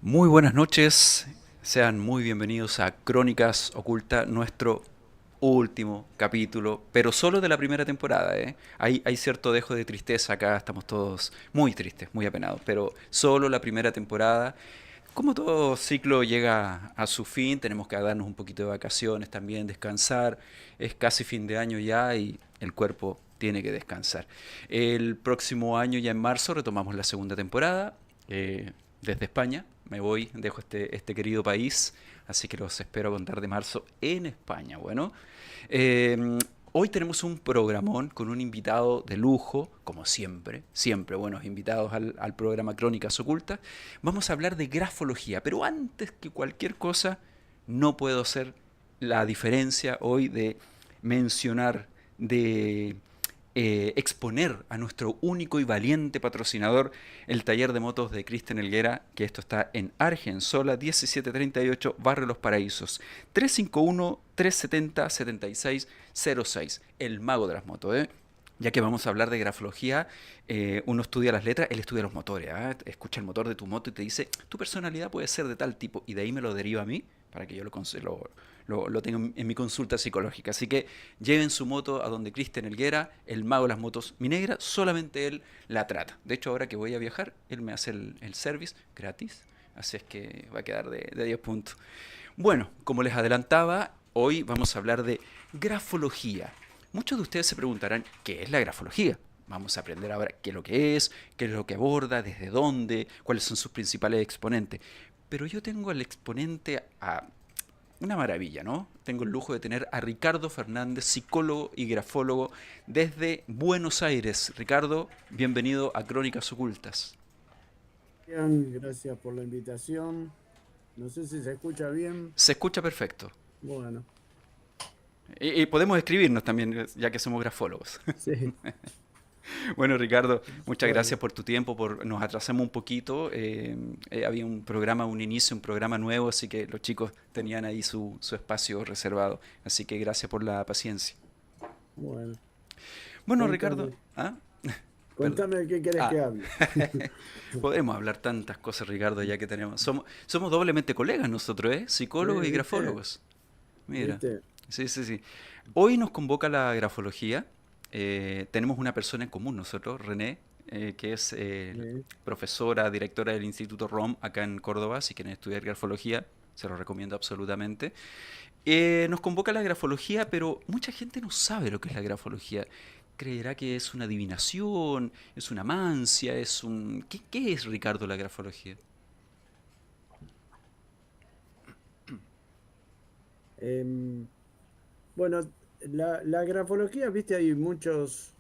Muy buenas noches, sean muy bienvenidos a Crónicas Oculta, nuestro último capítulo, pero solo de la primera temporada, ¿eh? Hay cierto dejo de tristeza acá, estamos todos muy tristes, muy apenados, pero solo la primera temporada. Como todo ciclo llega a su fin, tenemos que darnos un poquito de vacaciones también, descansar. Es casi fin de año ya y el cuerpo tiene que descansar. El próximo año, ya en marzo, retomamos la segunda temporada desde España. Me voy, dejo este querido país, así que los espero a contar de marzo en España. Bueno, eh, hoy tenemos un programón con un invitado de lujo, como siempre, siempre buenos invitados al programa Crónicas Ocultas. Vamos a hablar de grafología, pero antes que cualquier cosa, no puedo hacer la diferencia hoy de mencionar, de exponer a nuestro único y valiente patrocinador, el taller de motos de Cristian Helguera, que esto está en Argensola 1738, Barrio Los Paraísos, 351-370-7606, el mago de las motos, ¿eh? Ya que vamos a hablar de grafología, uno estudia las letras, él estudia los motores, ¿eh? Escucha el motor de tu moto y te dice, tu personalidad puede ser de tal tipo, y de ahí me lo deriva a mí, para que yo lo tengo en mi consulta psicológica. Así que lleven su moto a donde Cristian Helguera, el mago de las motos minegra, solamente él la trata. De hecho, ahora que voy a viajar, él me hace el service gratis, así es que va a quedar de 10 puntos. Bueno, como les adelantaba, hoy vamos a hablar de grafología. Muchos de ustedes se preguntarán, ¿qué es la grafología? Vamos a aprender ahora qué es lo que es, qué es lo que aborda, desde dónde, cuáles son sus principales exponentes. Pero yo tengo el exponente a una maravilla, ¿no? Tengo el lujo de tener a Ricardo Fernández, psicólogo y grafólogo desde Buenos Aires. Ricardo, bienvenido a Crónicas Ocultas. Bien, gracias por la invitación. No sé si se escucha bien. Se escucha perfecto. Bueno, Y podemos escribirnos también, ya que somos grafólogos. sí, Bueno, Ricardo, muchas bueno, gracias por tu tiempo, nos atrasamos un poquito. Había un programa, un inicio, un programa nuevo, así que los chicos tenían ahí su espacio reservado. Así que gracias por la paciencia. bueno. Bueno, Ricardo, Contame, ¿ah? Perdón. contame de qué querés Ah, que hable. podemos hablar tantas cosas, Ricardo, ya que somos doblemente colegas nosotros, ¿eh? Sí, Psicólogos y ¿viste? grafólogos. Mira, ¿Viste? sí, sí, sí. Hoy nos convoca la grafología. Tenemos una persona en común nosotros, René, que es Sí. profesora, directora del Instituto ROM acá en Córdoba. Si quieren estudiar grafología, se lo recomiendo absolutamente. Nos convoca la grafología, pero mucha gente no sabe lo que es la grafología. Creerá que es una adivinación, es una mancia, es un... ¿Qué es, Ricardo, la grafología? Em, bueno, la grafología, viste, hay muchas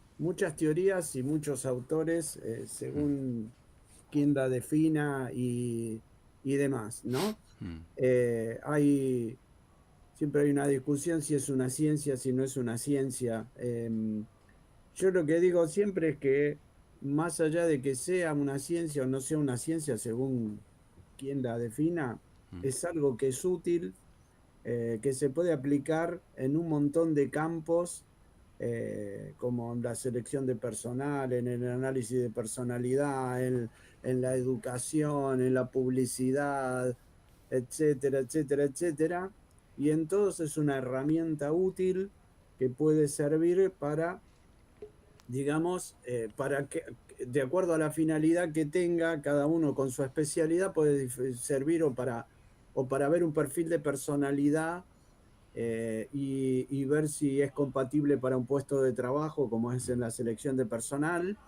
teorías y muchos autores según quién la defina y demás, ¿no? Hay Siempre hay una discusión si es una ciencia, si no es una ciencia. Yo lo que digo siempre es que más allá de que sea una ciencia o no sea una ciencia, según quien la defina, es algo que es útil, que se puede aplicar en un montón de campos, como en la selección de personal, en el análisis de personalidad, en la educación, en la publicidad, etcétera, etcétera, etcétera. Y entonces es una herramienta útil que puede servir para, digamos, para que, de acuerdo a la finalidad que tenga cada uno con su especialidad, puede servir o para ver un perfil de personalidad, y ver si es compatible para un puesto de trabajo, como es en la selección de personal,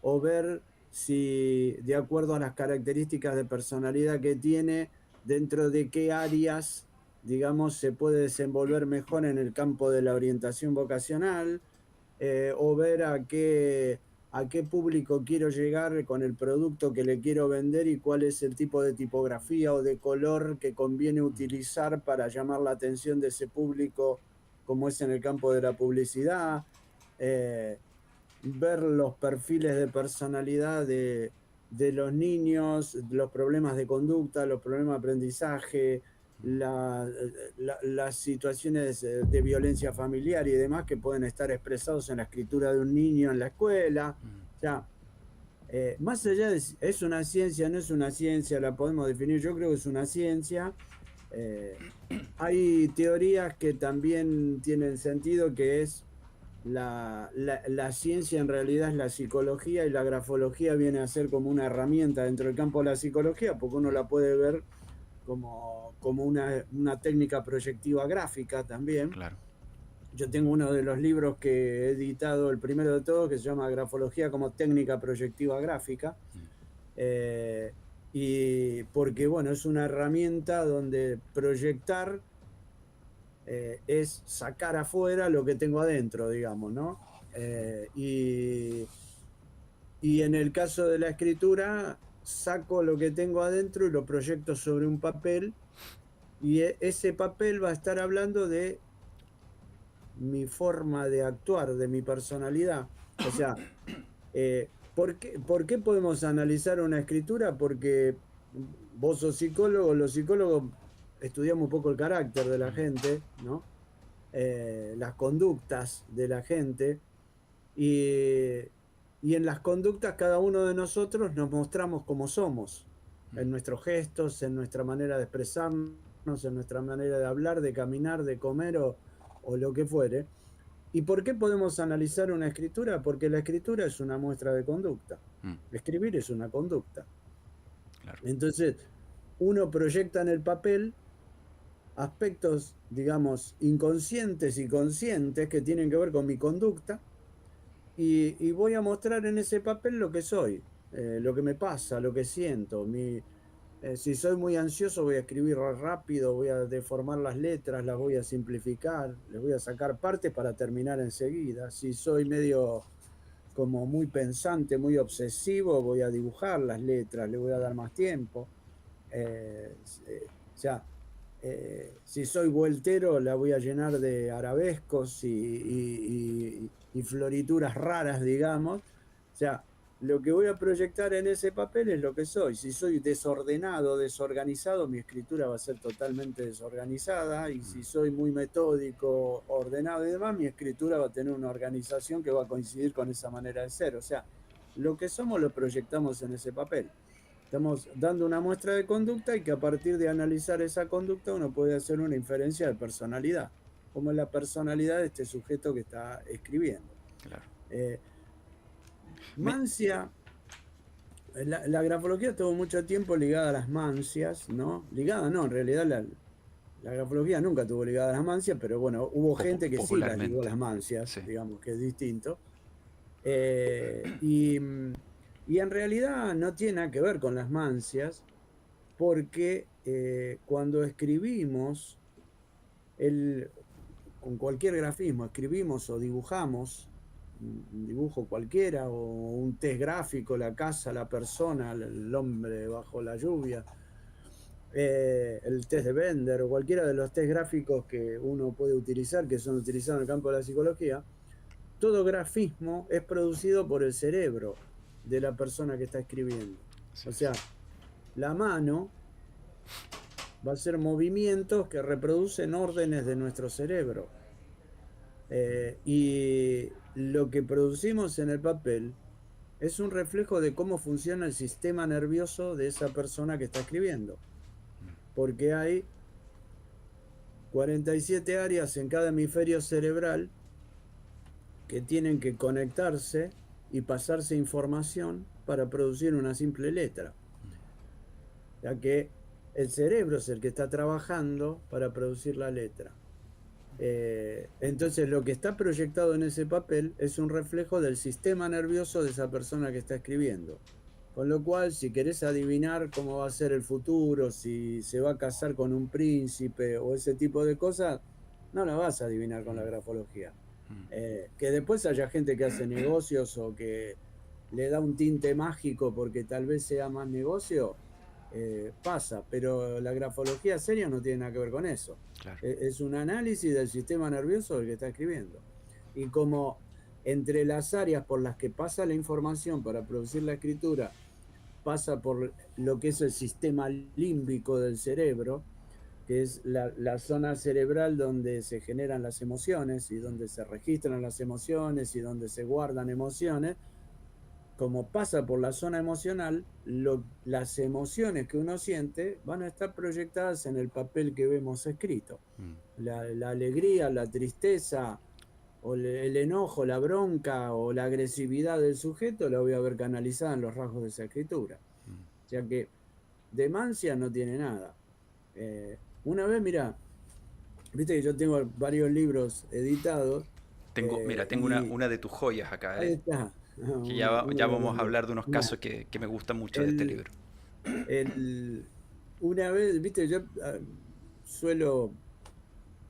o ver si, de acuerdo a las características de personalidad que tiene, dentro de qué áreas, digamos, se puede desenvolver mejor en el campo de la orientación vocacional, o ver a qué público quiero llegar con el producto que le quiero vender y cuál es el tipo de tipografía o de color que conviene utilizar para llamar la atención de ese público, como es en el campo de la publicidad. Eh, Ver los perfiles de personalidad de los niños, los problemas de conducta, los problemas de aprendizaje, las situaciones de violencia familiar y demás que pueden estar expresados en la escritura de un niño en la escuela. O sea, más allá de si es una ciencia, no es una ciencia, la podemos definir, yo creo que es una ciencia. eh, Hay teorías que también tienen sentido, que es la ciencia en realidad es la psicología, y la grafología viene a ser como una herramienta dentro del campo de la psicología, porque uno la puede ver como una técnica proyectiva gráfica también. Claro. Yo tengo uno de los libros que he editado, el primero de todos, que se llama Grafología como técnica proyectiva gráfica. eh, y porque, bueno, es una herramienta donde proyectar es sacar afuera lo que tengo adentro, digamos, ¿no? Y en el caso de la escritura, saco lo que tengo adentro y lo proyecto sobre un papel, y ese papel va a estar hablando de mi forma de actuar, de mi personalidad. O sea, ¿por qué podemos analizar una escritura? Porque vos sos psicólogo, los psicólogos estudiamos un poco el carácter de la gente, ¿no? Las conductas de la gente, y, y en las conductas cada uno de nosotros nos mostramos como somos, en nuestros gestos, en nuestra manera de expresarnos, en nuestra manera de hablar, de caminar, de comer o lo que fuere. ¿Y por qué podemos analizar una escritura? Porque la escritura es una muestra de conducta. Mm, Escribir es una conducta. claro. Entonces, uno proyecta en el papel aspectos, digamos, inconscientes y conscientes que tienen que ver con mi conducta, y voy a mostrar en ese papel lo que soy, lo que me pasa, lo que siento. Si soy muy ansioso, voy a escribir rápido, voy a deformar las letras, las voy a simplificar, les voy a sacar partes para terminar enseguida. Si soy medio como muy pensante, muy obsesivo, voy a dibujar las letras, le voy a dar más tiempo. O sea, si soy vueltero, la voy a llenar de arabescos y florituras raras, digamos. O sea, lo que voy a proyectar en ese papel es lo que soy. Si soy desordenado, desorganizado, mi escritura va a ser totalmente desorganizada. Y si soy muy metódico, ordenado y demás, mi escritura va a tener una organización que va a coincidir con esa manera de ser. O sea, lo que somos lo proyectamos en ese papel. Estamos dando una muestra de conducta, y que a partir de analizar esa conducta uno puede hacer una inferencia de personalidad, como es la personalidad de este sujeto que está escribiendo. Claro. Eh, Me- Mancia, la grafología estuvo mucho tiempo ligada a las mancias, ¿no? Ligada no, en realidad la grafología nunca estuvo ligada a las mancias, pero bueno, hubo gente que sí las ligó a Popularmente. las mancias, Sí. digamos, que es distinto. Eh, y, y en realidad no tiene nada que ver con las mancias, porque cuando escribimos, el, con cualquier grafismo, escribimos o dibujamos, un dibujo cualquiera, o un test gráfico, la casa, la persona, el hombre bajo la lluvia, el test de Bender, o cualquiera de los test gráficos que uno puede utilizar, que son utilizados en el campo de la psicología. Todo grafismo es producido por el cerebro de la persona que está escribiendo. Así O es. sea, la mano va a ser movimientos que reproducen órdenes de nuestro cerebro. Y lo que producimos en el papel es un reflejo de cómo funciona el sistema nervioso de esa persona que está escribiendo. Porque hay 47 áreas en cada hemisferio cerebral que tienen que conectarse y pasarse información para producir una simple letra, ya que el cerebro es el que está trabajando para producir la letra. Entonces lo que está proyectado en ese papel es un reflejo del sistema nervioso de esa persona que está escribiendo. Con lo cual, si querés adivinar cómo va a ser el futuro, si se va a casar con un príncipe o ese tipo de cosas, no la vas a adivinar con la grafología. Que después haya gente que hace negocios o que le da un tinte mágico porque tal vez sea más negocio, pasa, pero la grafología seria no tiene nada que ver con eso. Claro. Es un análisis del sistema nervioso del que está escribiendo. Y como entre las áreas por las que pasa la información para producir la escritura, pasa por lo que es el sistema límbico del cerebro, que es la zona cerebral donde se generan las emociones y donde se registran las emociones y donde se guardan emociones. como pasa por la zona emocional, las emociones que uno siente van a estar proyectadas en el papel que vemos escrito. mm, La alegría, la tristeza, o el enojo, la bronca o la agresividad del sujeto la voy a ver canalizada en los rasgos de esa escritura. mm. O sea que demancia no tiene nada. Una vez, mira, viste que yo tengo varios libros editados Mira, tengo y una de tus joyas acá, ahí está, que uno ya de vamos los a míos. hablar de unos Mira, casos que me gustan mucho de este el, libro. una vez, viste, yo suelo,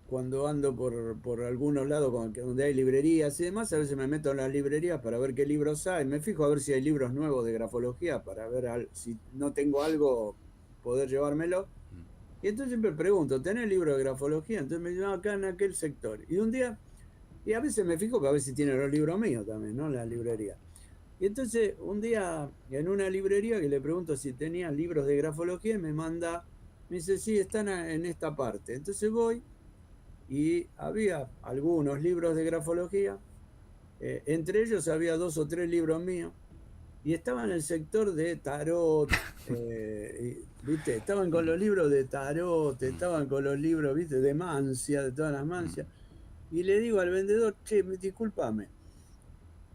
cuando ando por algunos lados donde hay librerías y demás, a veces me meto en las librerías para ver qué libros hay. Me fijo a ver si hay libros nuevos de grafología para ver si no tengo algo, poder llevármelo. Y entonces siempre pregunto, ¿tenés libro de grafología? Entonces me dicen, no, acá en aquel sector. Y un día, y a veces me fijo para ver si tiene los libros míos también, ¿no? En la librería. Y entonces un día en una librería que le pregunto si tenía libros de grafología y me dice, sí, están en esta parte. Entonces voy y había algunos libros de grafología, entre ellos había dos o tres libros míos, y estaban en el sector de tarot, ¿viste? Estaban con los libros de tarot, estaban con los libros, ¿viste? De mancia, de todas las mancias. Y le digo al vendedor, che, discúlpame,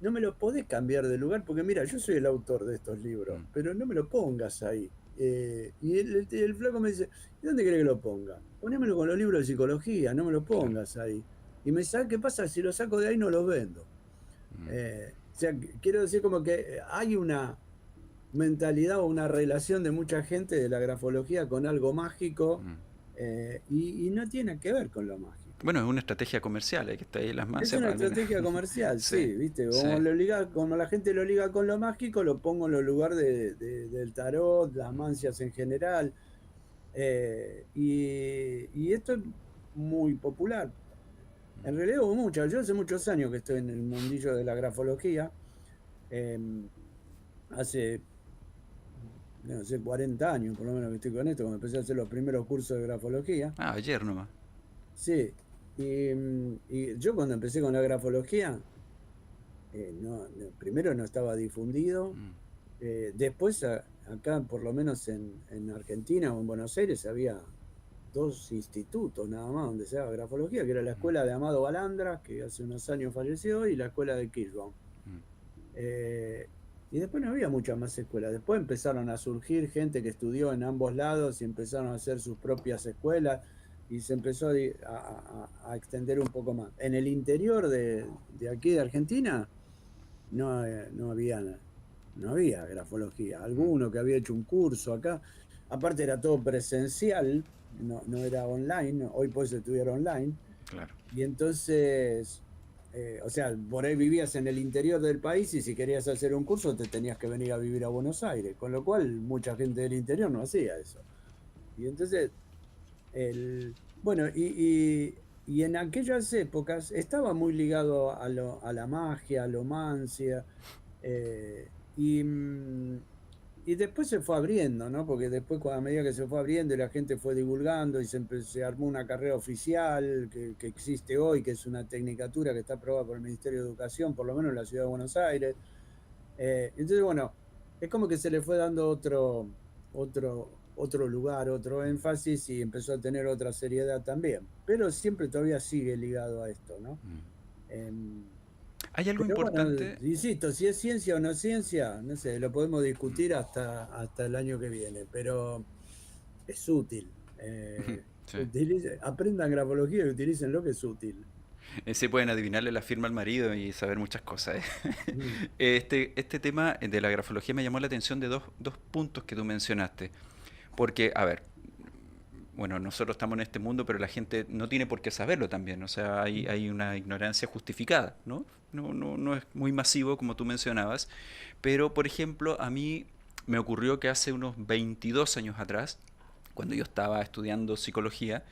no me lo podés cambiar de lugar, porque mira, yo soy el autor de estos libros, pero no me lo pongas ahí. Y el flaco me dice, ¿y dónde querés que lo ponga? Ponémelo con los libros de psicología, no me lo Claro. pongas ahí. Y me dice, ¿sabes qué pasa? Si lo saco de ahí no los vendo. O sea, quiero decir como que hay una mentalidad o una relación de mucha gente de la grafología con algo mágico, y no tiene que ver con lo mágico. Bueno, es una estrategia comercial, que está ahí en las Es mancias una para vender. estrategia comercial, Sí, sí, ¿viste? sí. Como la gente lo liga con lo mágico, lo pongo en los lugares del tarot, las mancias en general. Y esto es muy popular. En realidad hubo muchas. Yo hace muchos años que estoy en el mundillo de la grafología. eh, Hace, no sé, 40 años por lo menos que estoy con esto, cuando empecé a hacer los primeros cursos de grafología. Ah, ayer nomás. Sí, y yo cuando empecé con la grafología, primero no estaba difundido. Después, acá, por lo menos en Argentina o en Buenos Aires, había dos institutos nada más donde se daba grafología, que era la escuela de Amado Balandra, que hace unos años falleció, y la escuela de Kirchbaum. Eh, y después no había muchas más escuelas. Después empezaron a surgir gente que estudió en ambos lados y empezaron a hacer sus propias escuelas y se empezó a extender un poco más. En el interior de aquí de Argentina no, no había grafología. Alguno que había hecho un curso acá, aparte era todo presencial, no era online, hoy puedes estudiar online. Claro. Y entonces, o sea, por ahí vivías en el interior del país y si querías hacer un curso te tenías que venir a vivir a Buenos Aires, con lo cual mucha gente del interior no hacía eso. Y entonces, bueno, y en aquellas épocas estaba muy ligado a la magia, a la omancia, y después se fue abriendo, ¿no? Porque después, a medida que se fue abriendo y la gente fue divulgando y se armó una carrera oficial que existe hoy, que es una tecnicatura que está aprobada por el Ministerio de Educación, por lo menos en la Ciudad de Buenos Aires. Entonces, bueno, es como que se le fue dando otro lugar, otro énfasis y empezó a tener otra seriedad también. Pero siempre todavía sigue ligado a esto, ¿no? Em, Hay algo pero bueno, importante. insisto, si es ciencia o no es ciencia, no sé, lo podemos discutir hasta el año que viene, pero es útil. Sí. Aprendan grafología y utilicen lo que es útil. Sí pueden adivinarle la firma al marido y saber muchas cosas. Mm. Este tema de la grafología me llamó la atención de dos puntos que tú mencionaste. Porque, a ver, bueno, nosotros estamos en este mundo, pero la gente no tiene por qué saberlo también. O sea, hay una ignorancia justificada, ¿no? No es muy masivo, como tú mencionabas. Pero, por ejemplo, a mí me ocurrió que hace unos 22 años atrás, cuando yo estaba estudiando psicología,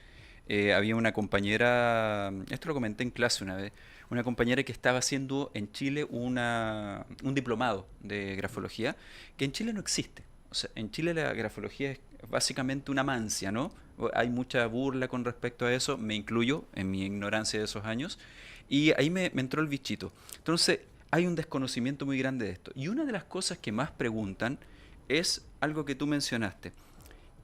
había una compañera, esto lo comenté en clase una vez, una compañera que estaba haciendo en Chile un diplomado de grafología, que en Chile no existe. O sea, en Chile la grafología es básicamente una mancia, ¿no? Hay mucha burla con respecto a eso, me incluyo en mi ignorancia de esos años, y ahí me entró el bichito. Entonces, hay un desconocimiento muy grande de esto. Y una de las cosas que más preguntan es algo que tú mencionaste.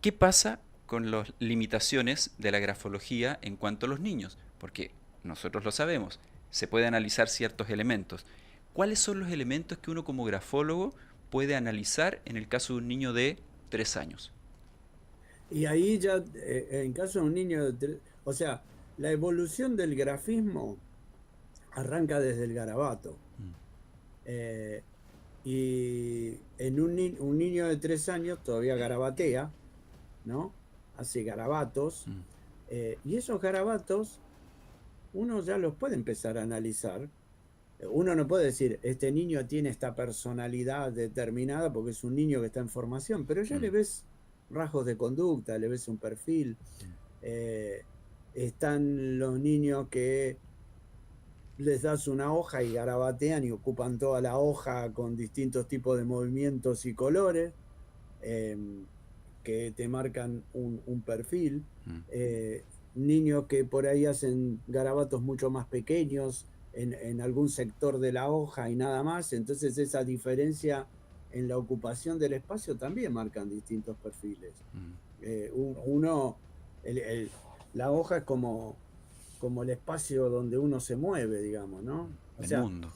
¿Qué pasa con las limitaciones de la grafología en cuanto a los niños? Porque nosotros lo sabemos, se puede analizar ciertos elementos. ¿Cuáles son los elementos que uno como grafólogo puede analizar en el caso de un niño de 3 años? Y ahí ya, en caso de un niño, o sea, la evolución del grafismo arranca desde el garabato. Mm, Eh, y en un niño de 3 años todavía garabatea, ¿no? Hace garabatos. mm, Y esos garabatos uno ya los puede empezar a analizar. Uno no puede decir, este niño tiene esta personalidad determinada porque es un niño que está en formación, pero ya le mm, ves rasgos de conducta, le ves un perfil. mm, Eh, Están los niños que les das una hoja y garabatean y ocupan toda la hoja con distintos tipos de movimientos y colores, eh, que te marcan un perfil. mm, Eh, Niños que por ahí hacen garabatos mucho más pequeños en algún sector de la hoja y nada más. Entonces esa diferencia en la ocupación del espacio también marcan distintos perfiles. mm. Uno, el- el- la hoja es como el espacio donde uno se mueve, digamos, ¿no? O El sea, mundo.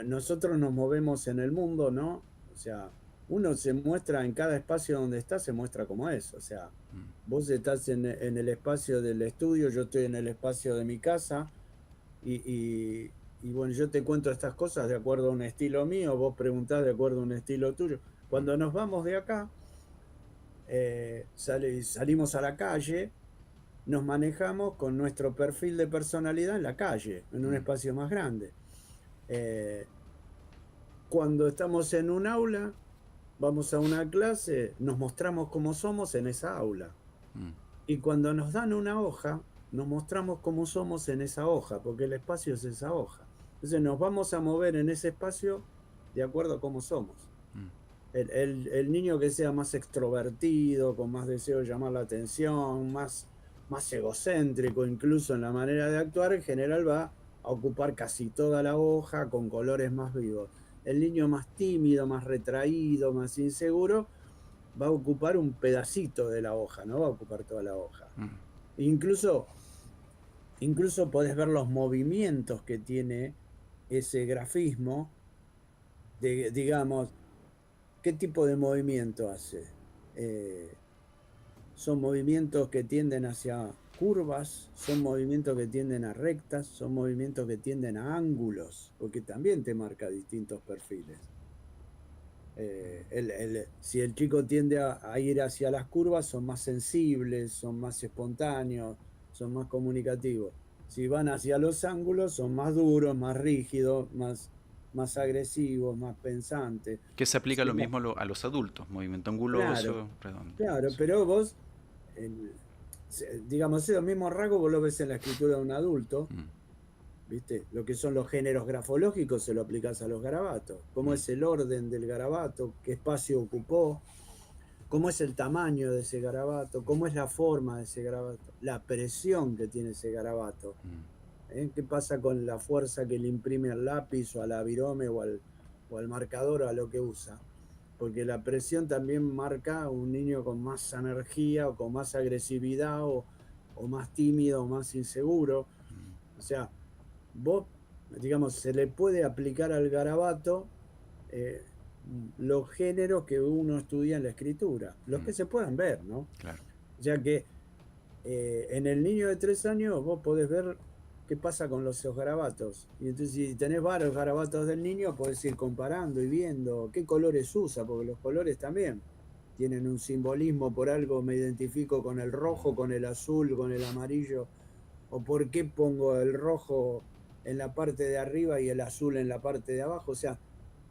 nosotros nos movemos en el mundo, ¿no? O sea, uno se muestra en cada espacio donde está, se muestra como es. O sea, Mm, vos estás en el espacio del estudio, yo estoy en el espacio de mi casa, y, y bueno, yo te cuento estas cosas de acuerdo a un estilo mío, vos preguntás de acuerdo a un estilo tuyo. mm, Cuando nos vamos de acá, salimos a la calle, nos manejamos con nuestro perfil de personalidad en la calle, en un mm, espacio más grande. Eh, Cuando estamos en un aula, vamos a una clase, nos mostramos cómo somos en esa aula. mm, Y cuando nos dan una hoja, nos mostramos cómo somos en esa hoja, porque el espacio es esa hoja. Entonces nos vamos a mover en ese espacio de acuerdo a cómo somos. mm. El niño que sea más extrovertido, con más deseo de llamar la atención, más egocéntrico incluso en la manera de actuar, en general va a ocupar casi toda la hoja con colores más vivos. El niño más tímido, más retraído, más inseguro, va a ocupar un pedacito de la hoja, no va a ocupar toda la hoja. Mm, Incluso, incluso podés ver los movimientos que tiene ese grafismo, digamos, ¿qué tipo de movimiento hace? Eh, Son movimientos que tienden hacia curvas, son movimientos que tienden a rectas, son movimientos que tienden a ángulos, porque también te marca distintos perfiles. Si el chico tiende a ir hacia las curvas, son más sensibles, son más espontáneos, son más comunicativos. Si van hacia los ángulos, son más duros, más rígidos, más agresivos, más pensantes. Que se aplica Si lo va- mismo a los adultos, movimiento claro, anguloso, redondo. claro, Sí. pero vos, digamos, esos mismos rasgos vos lo ves en la escritura de un adulto, Mm, ¿viste? Lo que son los géneros grafológicos se lo aplicás a los garabatos. ¿Cómo mm, es el orden del garabato? ¿Qué espacio ocupó? ¿Cómo es el tamaño de ese garabato? ¿Cómo es la forma de ese garabato? La presión que tiene ese garabato. mm. ¿Qué pasa con la fuerza que le imprime al lápiz o al virome o al marcador o a lo que usa? Porque la presión también marca a un niño con más energía o con más agresividad o más tímido o más inseguro. O sea, vos, digamos, se le puede aplicar al garabato eh, los géneros que uno estudia en la escritura, los que Mm, se puedan ver, ¿no? claro. Ya que en el niño de 3 años vos podés ver qué pasa con los garabatos. Y entonces si tenés varios garabatos del niño, podés ir comparando y viendo qué colores usa, porque los colores también tienen un simbolismo, por algo me identifico con el rojo, con el azul, con el amarillo, o por qué pongo el rojo en la parte de arriba y el azul en la parte de abajo. O sea,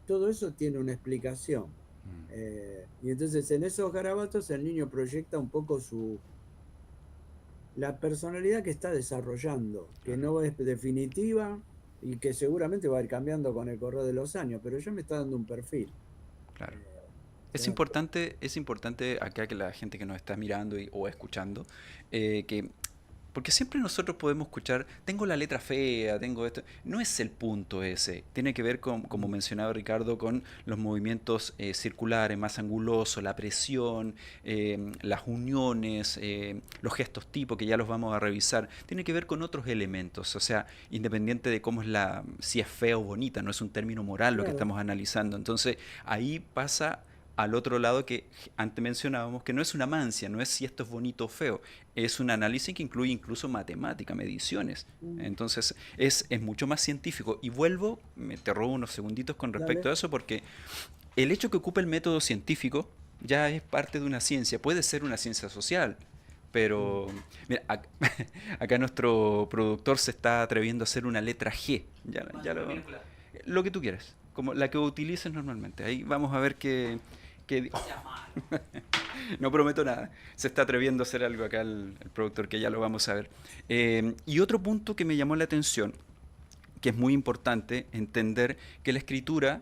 todo eso tiene una explicación. Mm, Y entonces en esos garabatos el niño proyecta un poco la personalidad que está desarrollando, que claro, no es definitiva y que seguramente va a ir cambiando con el correr de los años, pero ya me está dando un perfil. claro. Eh, ¿Sí? Es importante acá que la gente que nos está mirando o escuchando, que Porque siempre nosotros podemos escuchar, tengo la letra fea, tengo esto. No es el punto ese. Tiene que ver con, como mencionaba Ricardo, con los movimientos circulares, más angulosos, la presión, las uniones, los gestos tipo, que ya los vamos a revisar. Tiene que ver con otros elementos. O sea, independiente de cómo es la, si es fea o bonita, no es un término moral lo que Claro, estamos analizando. Entonces, ahí pasa al otro lado que antes mencionábamos, que no es una mancia, no es si esto es bonito o feo, es un análisis que incluye incluso matemática, mediciones. mm, Entonces es mucho más científico. Y vuelvo, me te robo unos segunditos con respecto dale. a eso, porque el hecho que ocupe el método científico ya es parte de una ciencia, puede ser una ciencia social, Mm. pero mira, acá nuestro productor se está atreviendo a hacer una letra G. Ya lo que tú quieras, como la que utilices normalmente. Ahí vamos a ver qué no prometo nada. Se está atreviendo a hacer algo acá el productor, que ya lo vamos a ver. Y otro punto que me llamó la atención, que es muy importante entender que la escritura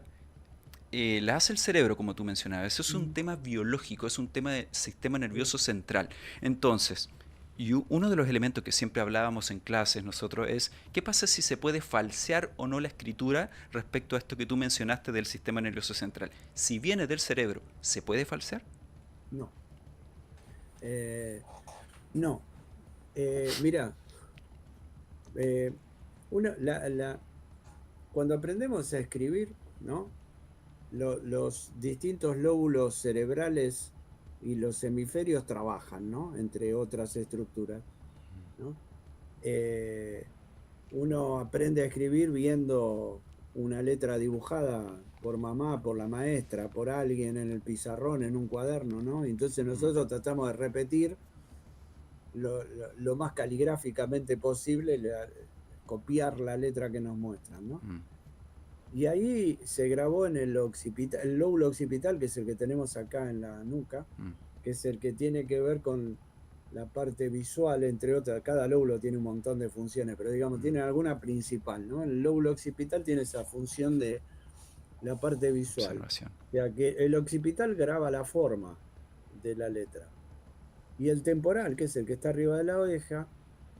la hace el cerebro, como tú mencionabas. Eso es un Mm. tema biológico, es un tema del sistema nervioso central. Entonces, y uno de los elementos que siempre hablábamos en clases nosotros es, ¿qué pasa si se puede falsear o no la escritura respecto a esto que tú mencionaste del sistema nervioso central? Si viene del cerebro, ¿se puede falsear? No, eh, no. Mira, eh, cuando aprendemos a escribir, ¿no? Los distintos lóbulos cerebrales y los hemisferios trabajan, ¿no? Entre otras estructuras, ¿no? Eh, Uno aprende a escribir viendo una letra dibujada por mamá, por la maestra, por alguien en el pizarrón, en un cuaderno, ¿no? Entonces Mm, nosotros tratamos de repetir lo más caligráficamente posible, copiar la letra que nos muestran, ¿no? mm, Y ahí se grabó en el lóbulo occipital, que es el que tenemos acá en la nuca, mm, que es el que tiene que ver con la parte visual, entre otras. Cada lóbulo tiene un montón de funciones, pero digamos, mm. tiene alguna principal, ¿no? El lóbulo occipital tiene esa función de la parte visual. Observación. O sea, que el occipital graba la forma de la letra. Y el temporal, que es el que está arriba de la oreja,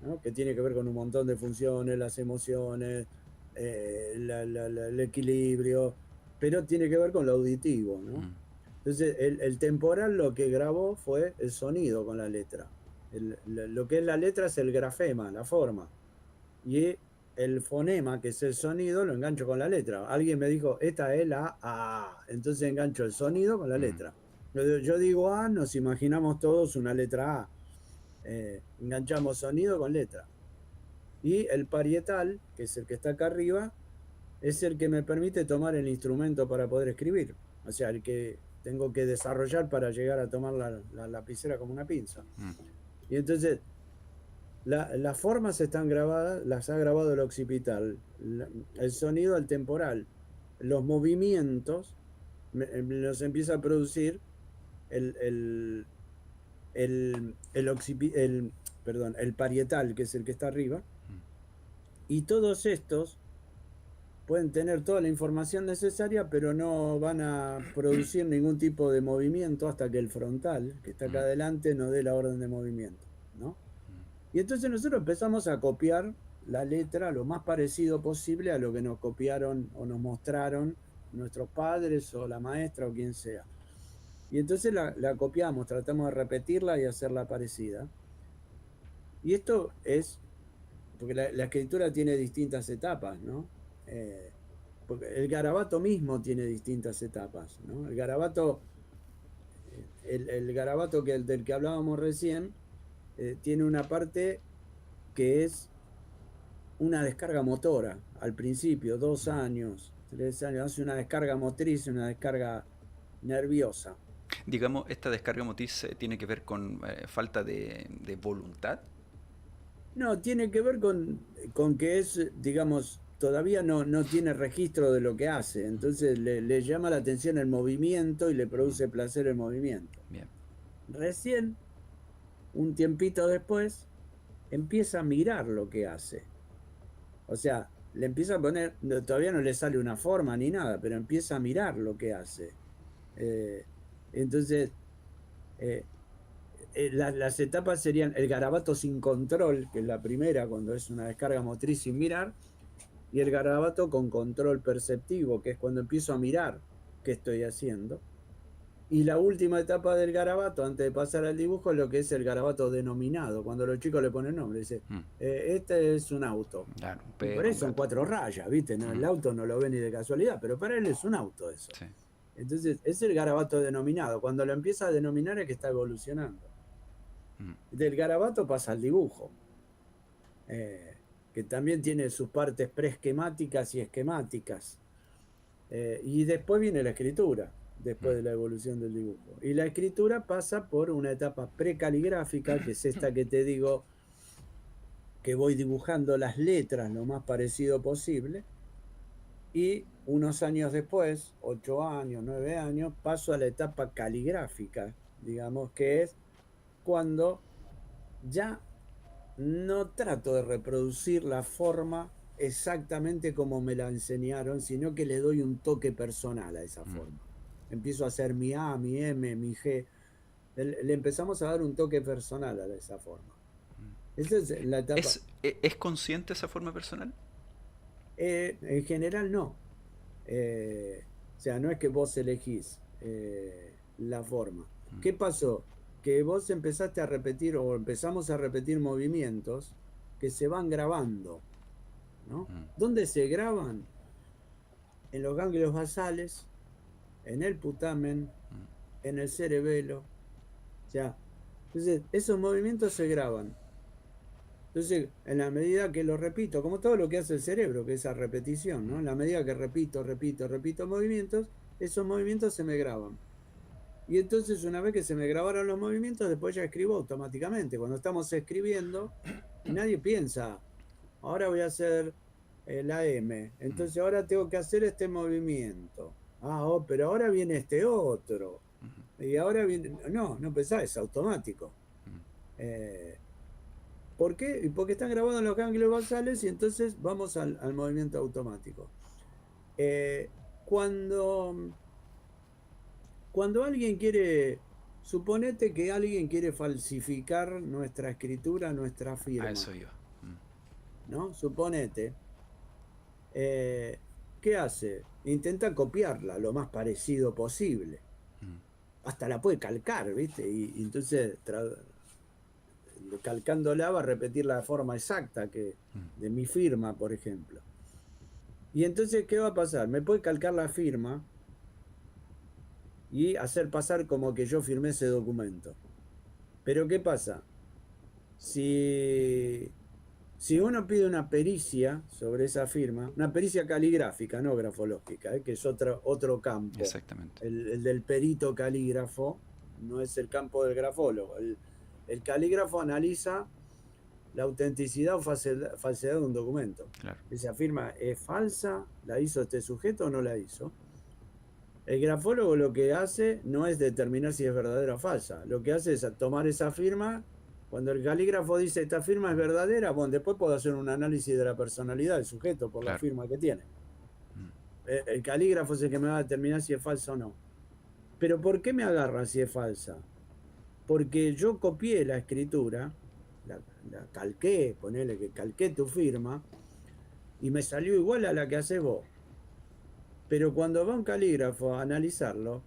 ¿no? Que tiene que ver con un montón de funciones, las emociones, el equilibrio, pero tiene que ver con lo auditivo, ¿no? Mm, Entonces, el temporal lo que grabó fue el sonido con la letra. Lo que es la letra es el grafema, la forma. Y el fonema, que es el sonido, lo engancho con la letra. Alguien me dijo, esta es la A. Entonces engancho el sonido con la mm, letra. Yo digo A, nos imaginamos todos una letra A. Enganchamos sonido con letra. Y el parietal, que es el que está acá arriba, es el que me permite tomar el instrumento para poder escribir. O sea, el que tengo que desarrollar para llegar a tomar la lapicera como una pinza. mm, Y entonces, las formas están grabadas, las ha grabado el occipital, el sonido al temporal, los movimientos los empieza a producir el, el, perdón, el parietal, que es el que está arriba, y todos estos pueden tener toda la información necesaria, pero no van a producir ningún tipo de movimiento hasta que el frontal, que está acá mm, adelante, no dé la orden de movimiento, ¿no? Y entonces nosotros empezamos a copiar la letra lo más parecido posible a lo que nos copiaron o nos mostraron nuestros padres o la maestra o quien sea. Y entonces la copiamos, tratamos de repetirla y hacerla parecida. Y esto es, porque la escritura tiene distintas etapas, ¿no? Eh, Porque el garabato mismo tiene distintas etapas, ¿no? El garabato, el garabato del que hablábamos recién, tiene una parte que es una descarga motora al principio, 2 años, 3 años, hace una descarga motriz, una descarga nerviosa. Digamos, esta descarga motriz tiene que ver con falta de voluntad. No, tiene que ver con que es, digamos, todavía no tiene registro de lo que hace, entonces le llama la atención el movimiento y le Mm, produce placer el movimiento. bien. Recién, un tiempito después, empieza a mirar lo que hace. O sea, le empieza a poner, todavía no le sale una forma ni nada, pero empieza a mirar lo que hace. Eh, entonces, eh, las etapas serían el garabato sin control, que es la primera, cuando es una descarga motriz sin mirar, y el garabato con control perceptivo, que es cuando empiezo a mirar qué estoy haciendo. Y la última etapa del garabato, antes de pasar al dibujo, es lo que es el garabato denominado, cuando los chicos le ponen nombre. Dice, Mm, este es un auto. claro, un Y por perro, eso un son gato. 4 rayas, ¿viste? No, el Mm, auto no lo ve ni de casualidad, pero para él es un auto eso. sí. Entonces, es el garabato denominado. Cuando lo empieza a denominar es que está evolucionando. Mm, Del garabato pasa al dibujo, eh, que también tiene sus partes preesquemáticas y esquemáticas. Y después viene la escritura, después mm, de la evolución del dibujo. Y la escritura pasa por una etapa precaligráfica, que es esta que te digo, que voy dibujando las letras lo más parecido posible. Y unos años después, 8 años, 9 años, paso a la etapa caligráfica, digamos, que es cuando ya no trato de reproducir la forma exactamente como me la enseñaron, sino que le doy un toque personal a esa mm, forma. Empiezo a hacer mi A, mi M, mi G. Le empezamos a dar un toque personal a esa forma. Esa es la etapa. ¿Es consciente esa forma personal? En general no. O sea, no es que vos elegís la forma. ¿Qué pasó? Que vos empezaste a repetir o empezamos a repetir movimientos que se van grabando, ¿no? Mm, ¿Dónde se graban? En los ganglios basales, en el putamen, en el cerebelo. O sea, entonces esos movimientos se graban. Entonces, en la medida que lo repito, como todo lo que hace el cerebro, que es esa repetición, ¿no? En la medida que repito movimientos, esos movimientos se me graban. Y entonces, una vez que se me grabaron los movimientos, después ya escribo automáticamente. Cuando estamos escribiendo, nadie piensa, ahora voy a hacer la M, mm, entonces ahora tengo que hacer este movimiento. Ah, oh, pero ahora viene este otro. Y ahora viene. No, no pensás, es automático. Eh, ¿Por qué? Porque están grabados en los ganglios basales y entonces vamos al movimiento automático. Eh, cuando, cuando alguien quiere, suponete que alguien quiere falsificar nuestra escritura, nuestra a firma, eso iba. Mm, ¿no? Suponete, eh, ¿qué hace? Intenta copiarla lo más parecido posible. mm, Hasta la puede calcar, ¿viste? Y entonces, calcándola va a repetir la forma exacta que de mi firma, por ejemplo. Y entonces, ¿qué va a pasar? Me puede calcar la firma y hacer pasar como que yo firmé ese documento. Pero ¿qué pasa? Si, si uno pide una pericia sobre esa firma, una pericia caligráfica, no grafológica, que es otro campo, exactamente. el del perito calígrafo, no es el campo del grafólogo. El calígrafo analiza la autenticidad o falsedad de un documento. Claro. Esa firma es falsa, la hizo este sujeto o no la hizo. El grafólogo lo que hace no es determinar si es verdadera o falsa. Lo que hace es tomar esa firma. Cuando el calígrafo dice esta firma es verdadera, bueno, después puedo hacer un análisis de la personalidad del sujeto por la Claro. firma que tiene. El calígrafo es el que me va a determinar si es falsa o no. Pero ¿por qué me agarra si es falsa? Porque yo copié la escritura, la calqué, ponele que calqué tu firma, y me salió igual a la que haces vos. Pero cuando va un calígrafo a analizarlo,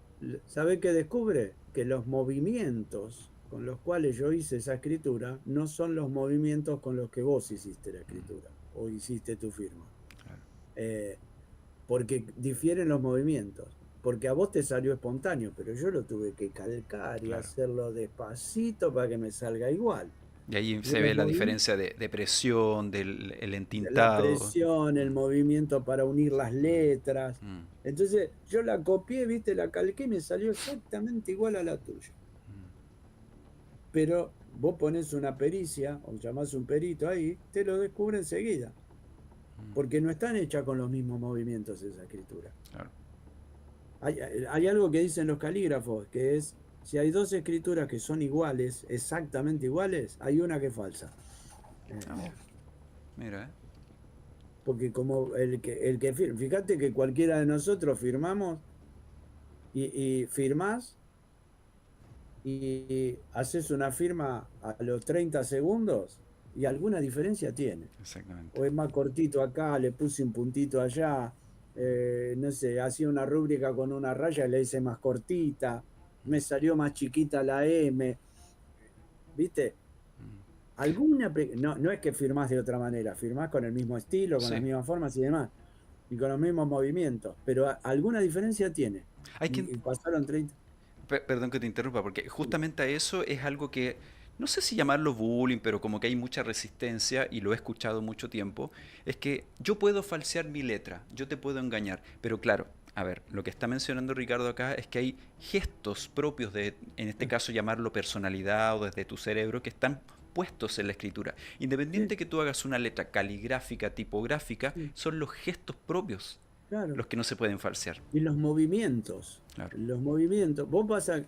¿sabe qué descubre? Que los movimientos con los cuales yo hice esa escritura no son los movimientos con los que vos hiciste la escritura o hiciste tu firma. Claro. Eh, Porque difieren los movimientos. Porque a vos te salió espontáneo, pero yo lo tuve que calcar y Claro. hacerlo despacito para que me salga igual. Y ahí Entonces, se ve la diferencia de presión, del el la entintado. presión, el movimiento para unir las letras. Mm, Entonces yo la copié, viste, la calqué y me salió exactamente igual a la tuya. Pero vos pones una pericia o llamás un perito ahí, te lo descubre enseguida. Porque no están hechas con los mismos movimientos esa escritura. claro. Hay algo que dicen los calígrafos, que es, si hay dos escrituras que son iguales, exactamente iguales, hay una que es falsa. Ah, Eh, mira, Porque como el que firma, fíjate que cualquiera de nosotros firmamos y firmás y haces una firma a los 30 segundos y alguna diferencia tiene. Exactamente. O es más cortito acá, le puse un puntito allá, no sé, hacía una rúbrica con una raya y le hice más cortita, me salió más chiquita la M, ¿viste? No, no es que firmás de otra manera, firmás con el mismo estilo, con las Sí. mismas formas y demás, y con los mismos movimientos, pero alguna diferencia tiene. Hay que, Y pasaron 30. Perdón que te interrumpa, porque justamente a eso es algo que, no sé si llamarlo bullying, pero como que hay mucha resistencia, y lo he escuchado mucho tiempo, es que yo puedo falsear mi letra, yo te puedo engañar, pero claro, a ver, lo que está mencionando Ricardo acá es que hay gestos propios de, en este caso llamarlo personalidad o desde tu cerebro, que están puestos en la escritura. Sí, Independiente que tú hagas una letra caligráfica, tipográfica, sí, son los gestos propios claro. los que no se pueden falsear. Y los movimientos. Claro. Los movimientos. Vos vas a,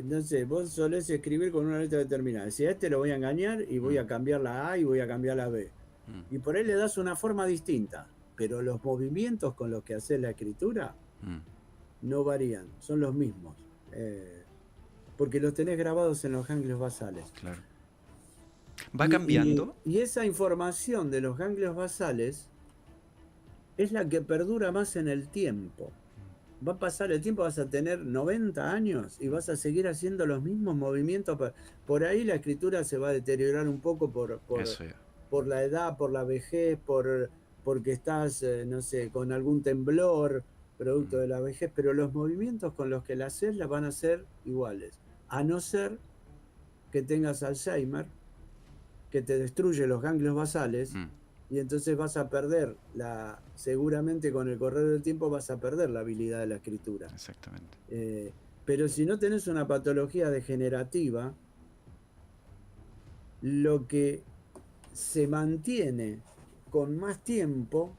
no sé, vos solés escribir con una letra determinada. Si a este lo voy a engañar y voy Mm, a cambiar la A y voy a cambiar la B. mm, Y por ahí le das una forma distinta. Pero los movimientos con los que haces la escritura mm, no varían, son los mismos. Porque los tenés grabados en los ganglios basales. claro. ¿Va cambiando? Y esa información de los ganglios basales es la que perdura más en el tiempo. Va a pasar el tiempo, vas a tener 90 años y vas a seguir haciendo los mismos movimientos. Por ahí la escritura se va a deteriorar un poco Eso ya. por la edad, por la vejez, porque estás, no sé, con algún temblor producto de la vejez, pero los movimientos con los que la haces las van a ser iguales. A no ser que tengas Alzheimer, que te destruye los ganglios basales Mm, y entonces vas a perder seguramente con el correr del tiempo vas a perder la habilidad de la escritura. exactamente. Eh, pero si no tenés una patología degenerativa, lo que se mantiene con más tiempo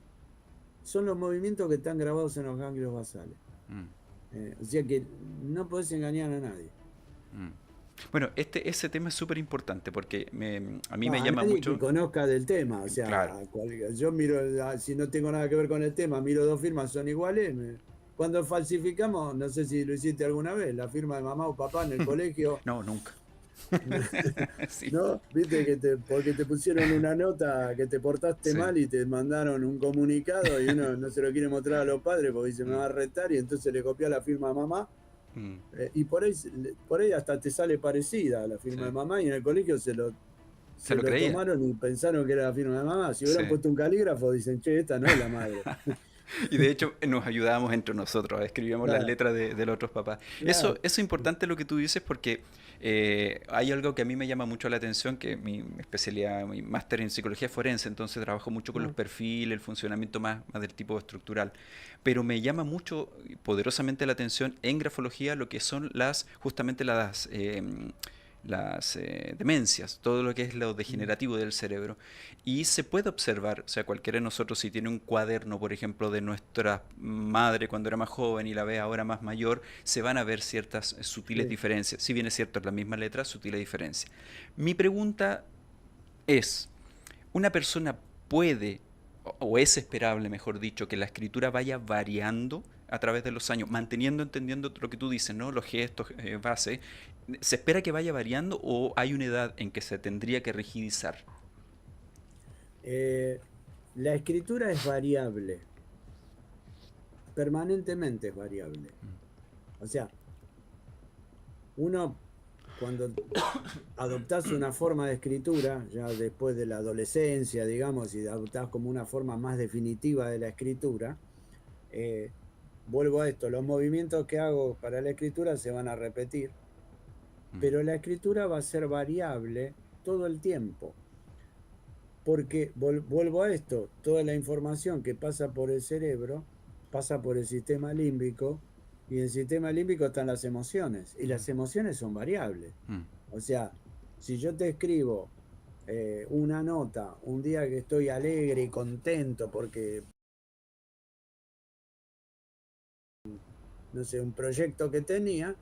son los movimientos que están grabados en los ganglios basales. Mm, O sea que no podés engañar a nadie. mm. Bueno, ese tema es súper importante porque a mí me A llama nadie que mucho. conozca del tema. O Claro. sea, yo miro, si no tengo nada que ver con el tema, miro dos firmas, son iguales. Cuando falsificamos, no sé si lo hiciste alguna vez, la firma de mamá o papá en el colegio, No, nunca. Sí, ¿no? Viste que porque te pusieron una nota que te portaste sí. mal y te mandaron un comunicado y uno no se lo quiere mostrar a los padres porque dice me Mm, va a retar y entonces le copia la firma a mamá. mm, Y por ahí hasta te sale parecida a la firma de sí. mamá y en el colegio Se se lo lo creía. tomaron y pensaron que era la firma de mamá. Si hubieran Sí. puesto un calígrafo, dicen, che, esta no es la madre. Y de hecho nos ayudábamos entre nosotros, escribíamos las Claro, letras de los otros papás. Eso claro. es importante lo que tú dices porque hay algo que a mí me llama mucho la atención, que mi especialidad, mi máster en psicología forense, entonces trabajo mucho con los Ah, perfiles, el funcionamiento más del tipo estructural. Pero me llama mucho, poderosamente la atención en grafología lo que son justamente las demencias, todo lo que es lo mm, degenerativo del cerebro. Y se puede observar, o sea, cualquiera de nosotros si tiene un cuaderno, por ejemplo, de nuestra madre cuando era más joven y la ve ahora más mayor, se van a ver ciertas sutiles sí. diferencias. Si bien es cierto, es la misma letra, sutiles diferencias. Mi pregunta es, ¿una persona puede, o es esperable, mejor dicho, que la escritura vaya variando a través de los años, manteniendo, entendiendo lo que tú dices, ¿no? Los gestos, base. ¿Se espera que vaya variando o hay una edad en que se tendría que rigidizar? Eh, la escritura es variable, permanentemente es variable. O sea, uno cuando adoptás una forma de escritura, ya después de la adolescencia, digamos, y adoptás como una forma más definitiva de la escritura, eh, vuelvo a esto, los movimientos que hago para la escritura se van a repetir, Mm, pero la escritura va a ser variable todo el tiempo, porque vuelvo a esto, toda la información que pasa por el cerebro pasa por el sistema límbico y en el sistema límbico están las emociones y las emociones son variables. mm, O sea, si yo te escribo una nota un día que estoy alegre y contento porque, no sé, un proyecto que tenía,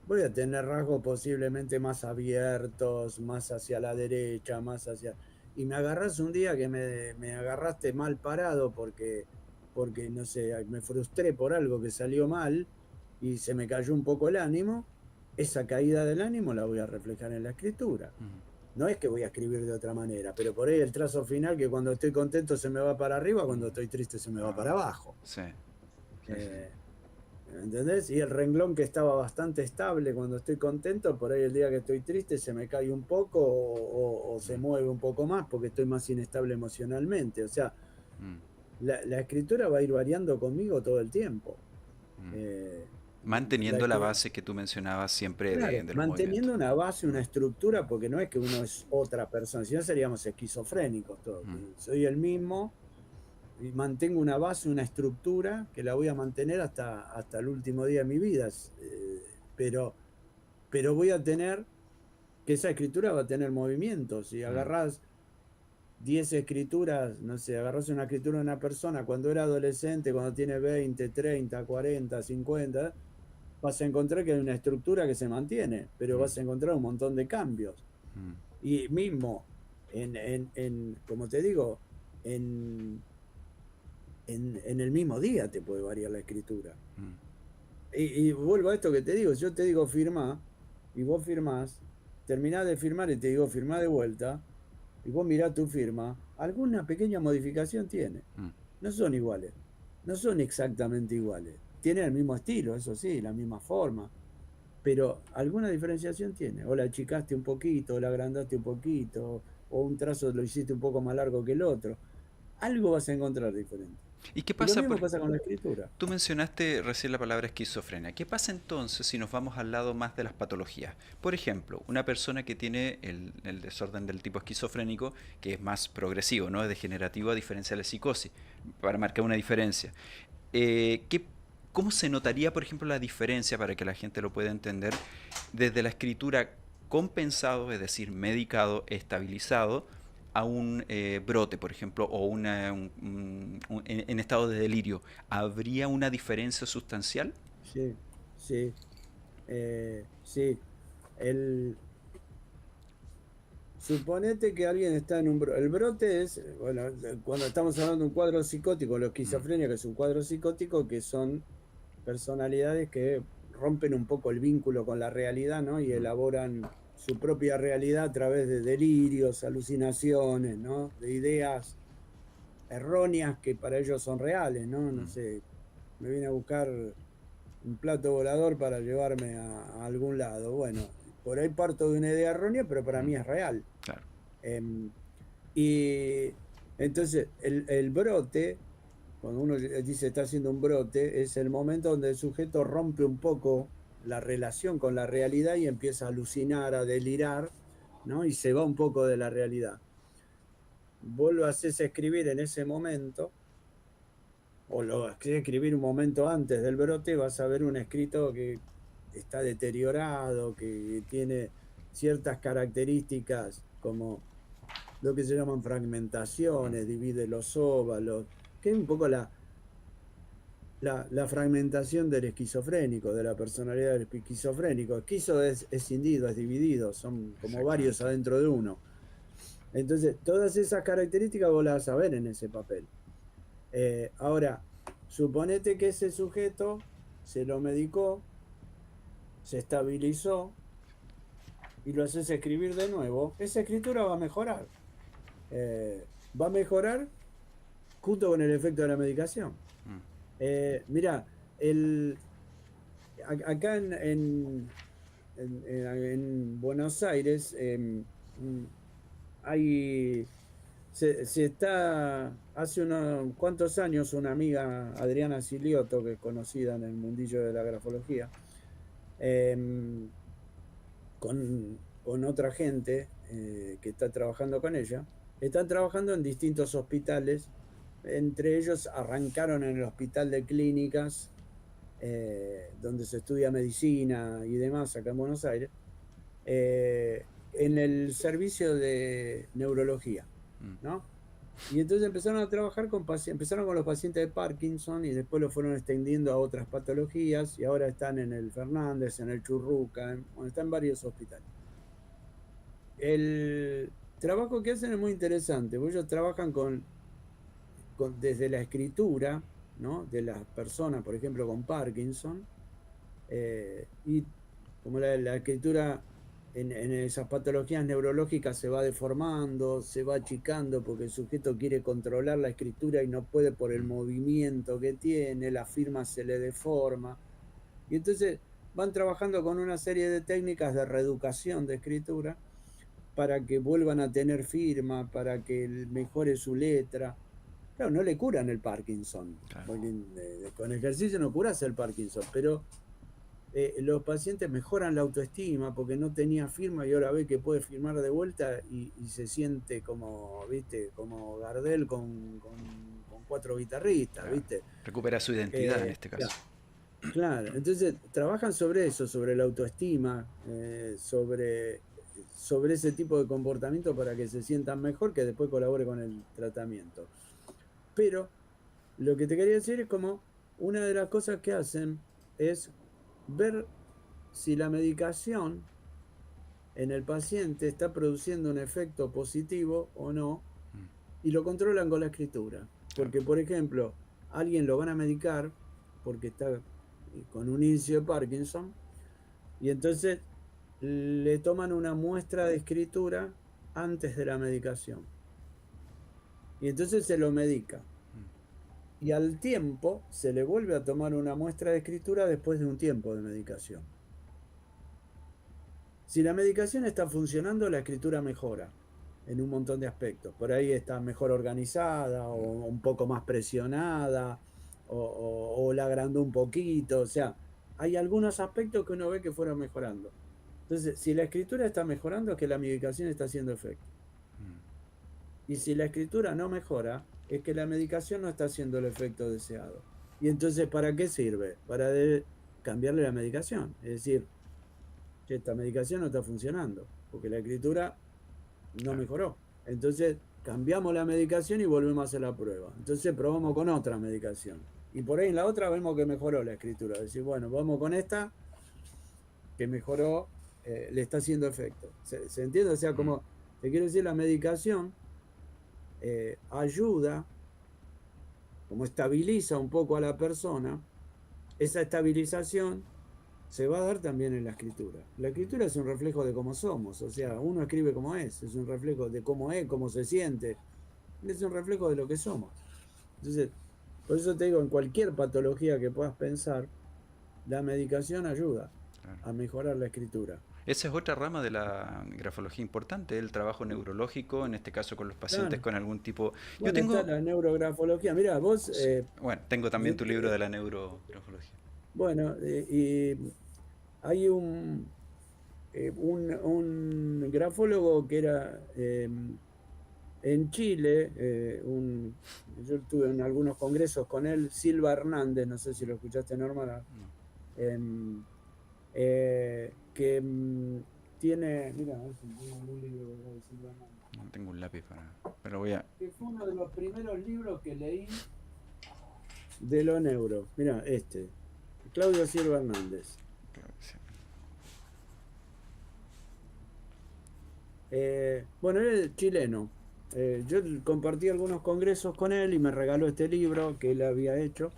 voy a tener rasgos posiblemente más abiertos, más hacia la derecha, más hacia... Y me agarras un día que me agarraste mal parado porque, no sé, me frustré por algo que salió mal y se me cayó un poco el ánimo. esa caída del ánimo la voy a reflejar en la escritura. Mm, No es que voy a escribir de otra manera, pero por ahí el trazo final, que cuando estoy contento se me va para arriba, cuando mm. estoy triste se me va para Ah, abajo. sí, sí, sí, sí. Eh, ¿Entendés? Y el renglón que estaba bastante estable cuando estoy contento, por ahí el día que estoy triste se me cae un poco o se Mm, mueve un poco más porque estoy más inestable emocionalmente. O sea, mm, la escritura va a ir variando conmigo todo el tiempo. mm. Eh, la Manteniendo la escri- base que tú mencionabas siempre claro, de los movimientos. manteniendo una base, una Mm, estructura, porque no es que uno es otra persona, si no seríamos esquizofrénicos todos. mm, Soy el mismo y mantengo una base, una estructura que la voy a mantener hasta el último día de mi vida. Pero, pero voy a tener que esa escritura va a tener movimientos. Si mm, agarrás 10 escrituras, no sé, agarrás una escritura de una persona cuando era adolescente, cuando tiene 20, 30, 40, 50, vas a encontrar que hay una estructura que se mantiene, pero mm, vas a encontrar un montón de cambios. mm, Y mismo, como te digo, en, en el mismo día te puede variar la escritura. mm, Y vuelvo a esto que te digo, yo te digo firmá, y vos firmás, terminás de firmar y te digo firmá de vuelta, y vos mirás tu firma, alguna pequeña modificación tiene. mm. No son iguales, no son exactamente iguales. Tienen el mismo estilo, eso sí, la misma forma, pero alguna diferenciación tiene. O la achicaste un poquito, o la agrandaste un poquito, o un trazo lo hiciste un poco más largo que el otro. Algo vas a encontrar diferente. ¿Y qué Y lo pasa mismo por... pasa con la escritura. Tú mencionaste recién la palabra esquizofrenia. ¿Qué pasa entonces si nos vamos al lado más de las patologías? Por ejemplo, una persona que tiene el desorden del tipo esquizofrénico, que es más progresivo, no es degenerativo a diferencia de la psicosis, para marcar una diferencia. ¿Qué, ¿Cómo se notaría, por ejemplo, la diferencia para que la gente lo pueda entender desde la escritura compensado, es decir, medicado, estabilizado, a un brote, por ejemplo, o en estado de delirio? ¿Habría una diferencia sustancial? Sí, sí, sí. El, Suponete que alguien está en un brote. El brote es, bueno, cuando estamos hablando de un cuadro psicótico, la Mm, esquizofrenia, que es un cuadro psicótico, que son personalidades que rompen un poco el vínculo con la realidad, ¿no? Y mm, elaboran su propia realidad a través de delirios, alucinaciones, ¿no? De ideas erróneas que para ellos son reales, ¿no? No mm, sé, me vine a buscar un plato volador para llevarme a algún lado. Bueno, por ahí parto de una idea errónea, pero para mm, mí es real. claro. Em, y entonces el brote, cuando uno dice está haciendo un brote, es el momento donde el sujeto rompe un poco la relación con la realidad y empieza a alucinar, a delirar, ¿no? Y se va un poco de la realidad. Vos lo haces escribir en ese momento, o lo haces escribir un momento antes del brote, vas a ver un escrito que está deteriorado, que tiene ciertas características como lo que se llaman Mm, fragmentaciones, divide los óvalos, que es un poco la fragmentación del esquizofrénico, de la personalidad del esquizofrénico. Esquizo es escindido, es dividido, son como varios exactamente. adentro de uno. Entonces, todas esas características vos las vas a ver en ese papel. Ahora, suponete que ese sujeto se lo medicó, se estabilizó y lo haces escribir de nuevo, esa escritura va a mejorar. Va a mejorar junto con el efecto de la medicación. Mm, Mira, el, acá en Buenos Aires mm, hay, se está, hace unos cuantos años una amiga, Adriana Silioto, que es conocida en el mundillo de la grafología, em, con otra gente que está trabajando con ella, están trabajando en distintos hospitales. Entre ellos arrancaron en el Hospital de Clínicas, donde se estudia medicina y demás acá en Buenos Aires, en el servicio de neurología, mm, ¿no? Y entonces empezaron a trabajar empezaron con los pacientes de Parkinson y después lo fueron extendiendo a otras patologías y ahora están en el Fernández, en el Churruca, bueno, están en varios hospitales. El trabajo que hacen es muy interesante, porque ellos trabajan desde la escritura, ¿no? De las personas, por ejemplo, con Parkinson, y como la escritura en esas patologías neurológicas se va deformando, se va achicando porque el sujeto quiere controlar la escritura y no puede por el Mm, movimiento que tiene, la firma se le deforma. Y entonces van trabajando con una serie de técnicas de reeducación de escritura para que vuelvan a tener firma, para que mejore su letra. Claro, no le curan el Parkinson, claro. porque con ejercicio no curas el Parkinson, pero los pacientes mejoran la autoestima porque no tenía firma y ahora ve que puede firmar de vuelta y se siente como, ¿viste? Como Gardel con cuatro guitarristas, Claro. ¿viste? Recupera su identidad en Eh, este caso. claro, entonces trabajan sobre eso, sobre la autoestima, sobre ese tipo de comportamiento para que se sientan mejor, que después colabore con el tratamiento. Pero lo que te quería decir es como una de las cosas que hacen es ver si la medicación en el paciente está produciendo un efecto positivo o no, Mm, y lo controlan con la escritura. claro. Porque, por ejemplo, alguien lo van a medicar porque está con un inicio de Parkinson, y entonces le toman una muestra de escritura antes de la medicación. Y entonces se lo medica. Mm, Y al tiempo se le vuelve a tomar una muestra de escritura después de un tiempo de medicación. Si la medicación está funcionando, la escritura mejora en un montón de aspectos. Por ahí está mejor organizada o un poco más presionada o la agrandó un poquito. O sea, hay algunos aspectos que uno ve que fueron mejorando. Entonces, si la escritura está mejorando, es que la medicación está haciendo efecto. mm, Y si la escritura no mejora, es que la medicación no está haciendo el efecto deseado. Y entonces, ¿para qué sirve? Para cambiarle la medicación. Es decir, que esta medicación no está funcionando, porque la escritura no claro. mejoró. Entonces, cambiamos la medicación y volvemos a hacer la prueba. Entonces, probamos con otra medicación. Y por ahí en la otra vemos que mejoró la escritura. Es decir, bueno, vamos con esta que mejoró, le está haciendo efecto. ¿Se entiende? O sea, Mm, como te quiero decir, la medicación ayuda, como estabiliza un poco a la persona, esa estabilización se va a dar también en la escritura. La escritura es un reflejo de cómo somos, o sea, claro. uno escribe como es un reflejo de cómo es, cómo se siente, es un reflejo de lo que somos. Entonces, por eso te digo, en cualquier patología que puedas pensar, la medicación ayuda Claro. a mejorar la escritura. Esa es otra rama de la grafología importante, el trabajo neurológico, en este caso con los pacientes Claro. con algún tipo... Yo Bueno, está tengo, la neurografología. Mira, vos, bueno, tengo también yo tu libro de la neurografología. bueno, y hay un grafólogo que era en Chile, yo estuve en algunos congresos con él, Silva Hernández, no sé si lo escuchaste, Norma, em, que tiene, mira, a ver si tengo algún libro de Silva Hernández, No, no tengo un lápiz para... Pero voy a... que fue uno de los primeros libros que leí de lo neuro. Mira, Claudio Silva Hernández. creo que sí. Bueno, él es chileno. Yo compartí algunos congresos con él y me regaló este libro que él había hecho.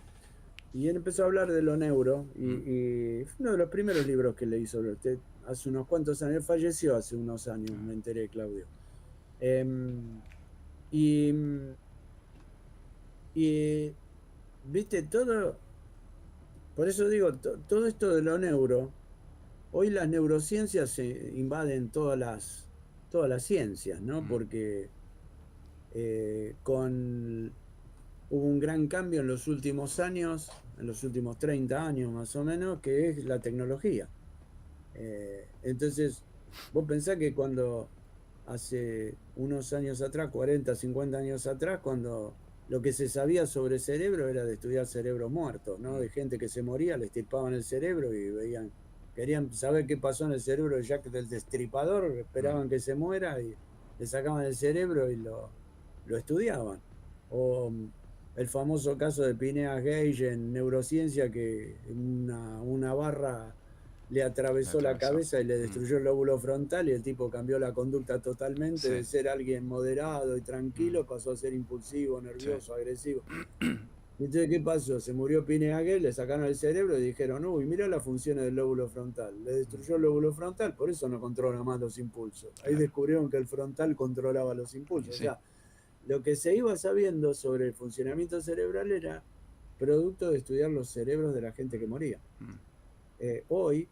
Y él empezó a hablar de lo neuro Mm, y fue uno de los primeros libros que leí sobre usted. Hace unos cuantos años, él falleció hace unos años, ah, me enteré, Claudio. Em, y, y, viste, por eso digo, todo esto de lo neuro, hoy las neurociencias invaden todas las ciencias, ¿no? mm, Porque hubo un gran cambio en los últimos años, en los últimos 30 años más o menos, que es la tecnología. Entonces, vos pensás que cuando hace unos años atrás, 40, 50 años atrás, cuando lo que se sabía sobre cerebro era de estudiar cerebros muertos, ¿no? mm, De gente que se moría, le estirpaban el cerebro y querían saber qué pasó en el cerebro de Jack del Destripador, mm, esperaban que se muera y le sacaban el cerebro y lo estudiaban. O el famoso caso de Phineas Gage en neurociencia, que una barra le la atravesó la atravesó. cabeza y le Mm, destruyó el lóbulo frontal y el tipo cambió la conducta totalmente sí, de ser alguien moderado y mm, tranquilo, pasó a ser impulsivo, sí. nervioso, agresivo. Entonces, ¿qué pasó? Se murió Pineagel, le sacaron el cerebro y dijeron, uy, mira las funciones del lóbulo frontal. Le destruyó el lóbulo frontal, por eso no controla más los impulsos. Ahí Claro. descubrieron que el frontal controlaba los Y impulsos. O sí. sea, lo que se iba sabiendo sobre el funcionamiento cerebral era producto de estudiar los cerebros de la gente que moría. Mm, Hoy,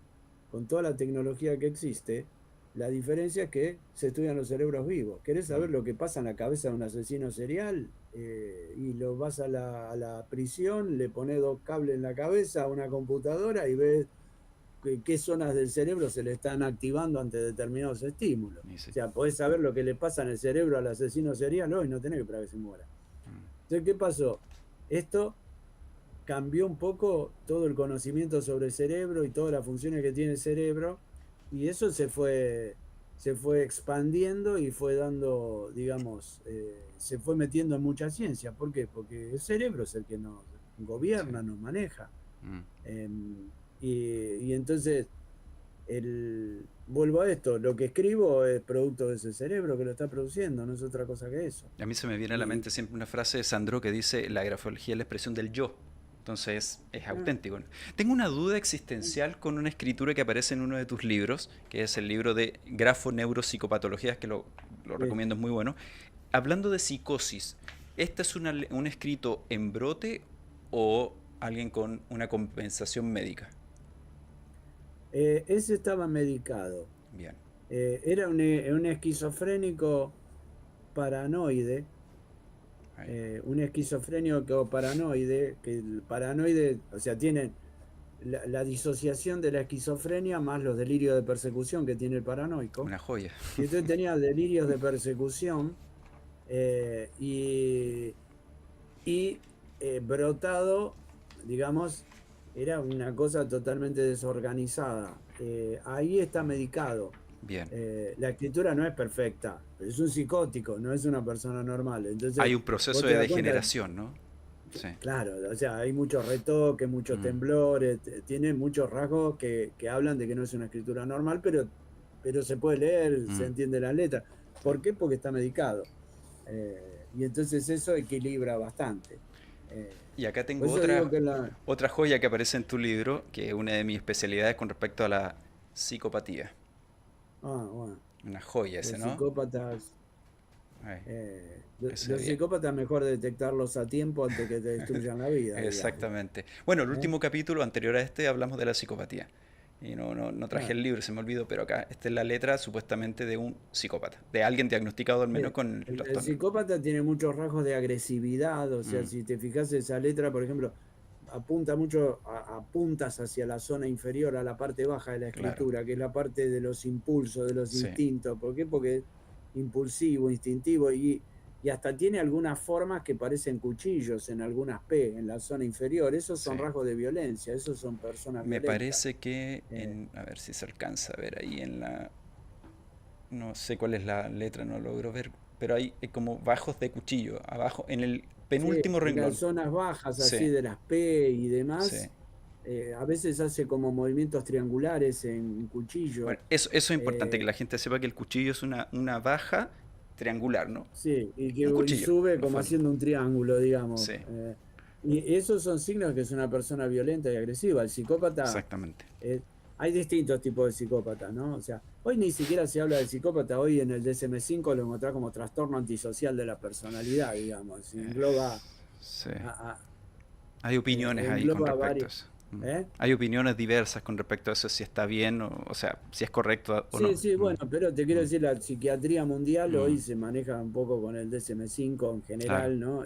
con toda la tecnología que existe, la diferencia es que se estudian los cerebros vivos. ¿Querés saber mm. lo que pasa en la cabeza de un asesino serial? Y lo vas a la prisión, le pones dos cables en la cabeza a una computadora y ves qué zonas del cerebro se le están activando ante determinados estímulos. Y sí. O sea, podés saber lo que le pasa en el cerebro al asesino serial hoy, no tenés que esperar que se muera. Mm, Entonces, ¿qué pasó? Esto cambió un poco todo el conocimiento sobre el cerebro y todas las funciones que tiene el cerebro, y eso se fue expandiendo y fue dando, digamos, se fue metiendo en mucha ciencia. ¿Por qué? Porque el cerebro es el que nos sí. gobierna, nos maneja. Mm. Y entonces, vuelvo a esto, lo que escribo es producto de ese cerebro que lo está produciendo, no es otra cosa que eso. A mí se me viene a la Y, mente siempre una frase de Sandro que dice, la grafología es la expresión del yo. Entonces es ah, auténtico, ¿no? Tengo una duda existencial con una escritura que aparece en uno de tus libros, que es el libro de Grafo-Neuropsicopatologías, que lo sí. recomiendo, es muy bueno. Hablando de psicosis, ¿este es un escrito en brote o alguien con una compensación médica? Ese estaba medicado. Bien. Era un esquizofrénico paranoide, Ahí. un esquizofrénico paranoide, que el paranoide, o sea, tiene la disociación de la esquizofrenia más los delirios de persecución que tiene el paranoico. Una joya. Y entonces tenía delirios de persecución y brotado, digamos, era una cosa totalmente desorganizada. Ahí está medicado. Bien. La escritura no es perfecta, es un psicótico, no es una persona normal. Entonces, Hay un vos proceso te de das cuenta, degeneración, ¿no? Sí. claro, o sea, hay muchos retoques, muchos Mm, temblores, tiene muchos rasgos que hablan de que no es una escritura normal, pero se puede leer, se mm, entiende la letra. sí. ¿Por qué? Porque está medicado. Y entonces eso equilibra bastante. Y acá Por tengo eso digo otra, que la... otra joya que aparece en tu libro, que es una de mis especialidades con respecto a la psicopatía. Bueno, Una joya ese, los ¿no? psicópatas, Ay, ese los bien. psicópatas mejor detectarlos a tiempo antes que te destruyan la vida, digamos. Exactamente. Bueno, el ¿Eh? último capítulo anterior a este hablamos de la psicopatía. Y no traje Claro. el libro, se me olvidó, pero acá esta es la letra supuestamente de un psicópata, de alguien diagnosticado al menos Sí, con el el trastorno. psicópata tiene muchos rasgos de agresividad, o sea, Mm, si te fijas esa letra, por ejemplo, apunta mucho a puntas hacia la zona inferior, a la parte baja de la claro, escritura, que es la parte de los impulsos, de los sí, instintos. ¿Por qué? Porque es impulsivo, instintivo y hasta tiene algunas formas que parecen cuchillos en algunas P, en la zona inferior. Esos sí. son rasgos de violencia, esos son personas Me violentas. parece que Eh, en, a ver si se alcanza a ver ahí en la, no sé cuál es la letra, no logro ver, pero hay como bajos de cuchillo, abajo, en el Sí, penúltimo en las renglón. zonas bajas Sí, así de las P y sí. demás, a veces hace como movimientos triangulares en Bueno, cuchillo. eso es importante, que eh, la gente sepa que el cuchillo es una baja triangular, ¿no? sí, Un y cuchillo, sube en la como forma. haciendo un triángulo, digamos. Sí, Y esos son signos que es una persona violenta y agresiva. El psicópata, exactamente. eh, hay distintos tipos de psicópatas, ¿no? O sea, hoy ni siquiera se habla de psicópata, hoy en el DSM-5 lo encontrás como trastorno antisocial de la personalidad, digamos. Engloba Sí. a, a- Hay opiniones ahí con engloba respecto a varios. eso. Mm. ¿Eh? Hay opiniones diversas con respecto a eso, si está bien, o sea, si es correcto o Sí, no. sí, Mm, bueno, pero te quiero mm, decir, la psiquiatría mundial hoy mm, se maneja un poco con el DSM-5 en claro. general, ¿no?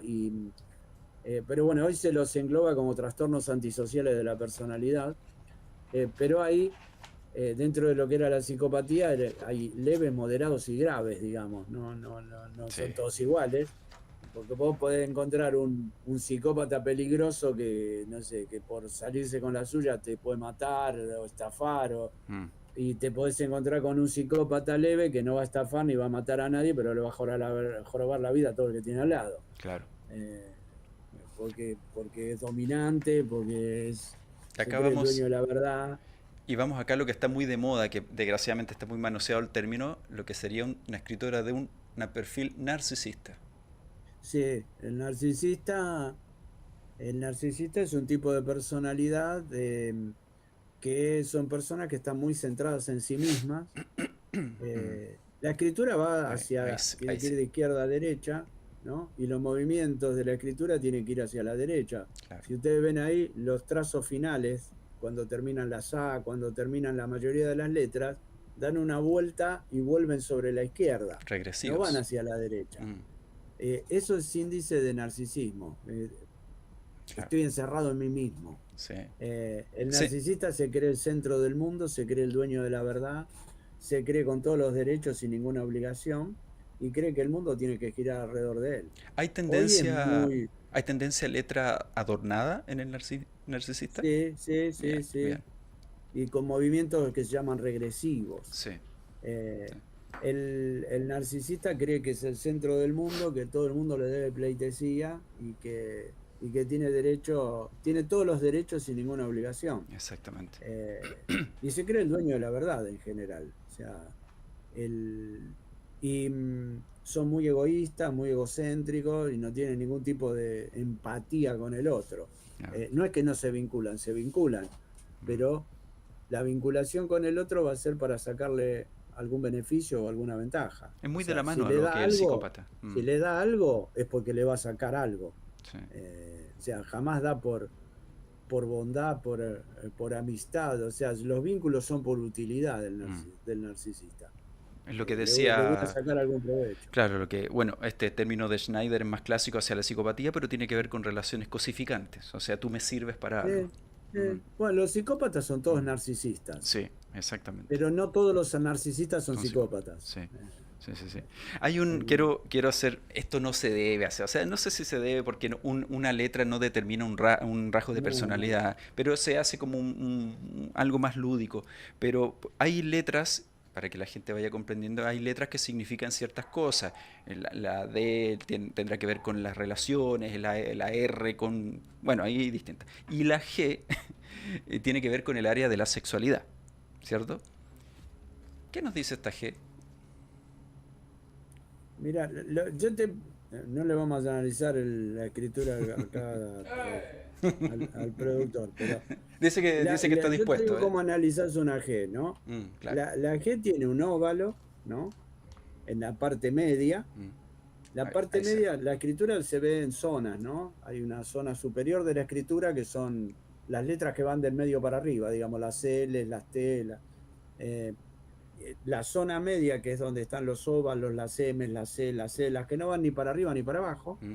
Pero bueno, hoy se los engloba como trastornos antisociales de la personalidad, pero ahí, dentro de lo que era la psicopatía, hay leves, moderados y graves, digamos, no Sí. son todos iguales, porque vos podés encontrar un psicópata peligroso que, no sé, que por salirse con la suya te puede matar o estafar Mm, y te podés encontrar con un psicópata leve que no va a estafar ni va a matar a nadie, pero le va a jorobar la vida a todo el que tiene al lado. claro. Eh, porque es dominante, porque se Acá cree el vamos, dueño de la verdad. y vamos acá a lo que está muy de moda, que desgraciadamente está muy manoseado el término, lo que sería una escritora de un perfil narcisista. Sí, el narcisista El narcisista es un tipo de personalidad que son personas que están muy centradas en sí mismas. Mm, La escritura va ahí, hacia, ahí tiene que ir sí, de izquierda a derecha, ¿no? Y los movimientos de la escritura tienen que ir hacia la derecha. claro. Si ustedes ven ahí, los trazos finales, cuando terminan las A, cuando terminan la mayoría de las letras, dan una vuelta y vuelven sobre la izquierda, no van Regresivos. hacia la derecha. Mm, Eso es índice de narcisismo. claro. Estoy encerrado en mí mismo. Sí. El Sí, narcisista se cree el centro del mundo, se cree el dueño de la verdad, se cree con todos los derechos sin ninguna obligación y cree que el mundo tiene que girar alrededor de él. hay Hoy es tendencia, muy... hay tendencia a letra adornada en el narcisista. Sí, sí, Bien, sí, sí. bien. Y con movimientos que se llaman regresivos. Sí, Eh, sí. el narcisista cree que es el centro del mundo, que todo el mundo le debe pleitesía y que tiene derecho, tiene todos los derechos sin ninguna obligación. Exactamente. Eh, y se cree el dueño de la verdad en general. O sea, el, y son muy egoístas, muy egocéntricos y no tienen ningún tipo de empatía con el otro. Claro. No es que no se vinculan, pero la vinculación con el otro va a ser para sacarle algún beneficio o alguna ventaja. Es O muy de la sea, si mano a le lo da que es el algo, psicópata. si le da algo es porque le va a sacar algo. Sí. O sea, jamás da por bondad, por amistad. O sea, los vínculos son por utilidad Mm. del narcisista. Es lo que Le voy a decía, sacar algún provecho. claro, lo que, bueno, este término de Schneider es más clásico hacia la psicopatía, pero tiene que ver con relaciones cosificantes. O sea, tú me sirves para algo. Sí, Mm, sí. Bueno, los psicópatas son todos mm. narcisistas, Sí, exactamente. pero no todos los narcisistas son Son psicópatas. psicópatas. Sí. Sí, sí, sí. Hay un, El- quiero hacer, esto no se debe hacer, o sea, no sé si se debe porque una letra no determina un rasgo de no, no. personalidad, pero se hace como algo más lúdico. Pero hay letras, para que la gente vaya comprendiendo, hay letras que significan ciertas cosas. La D tendrá que ver con las relaciones, la R con, bueno, ahí hay distintas. Y la G tiene que ver con el área de la sexualidad, ¿cierto? ¿Qué nos dice esta G? Mira, no le vamos a analizar la escritura acá al productor, pero Dice que está yo te dispuesto, digo ¿eh? cómo analizas una G, ¿no? Claro. La G tiene un óvalo, ¿no? En la parte media. Mm, La ahí, parte ahí se ve. media, la escritura se ve en zonas, ¿no? Hay una zona superior de la escritura que son las letras que van del medio para arriba, digamos, las L, las T, eh, la zona media, que es donde están los óvalos, las M, las C, las C, las que no van ni para arriba ni para abajo, Mm,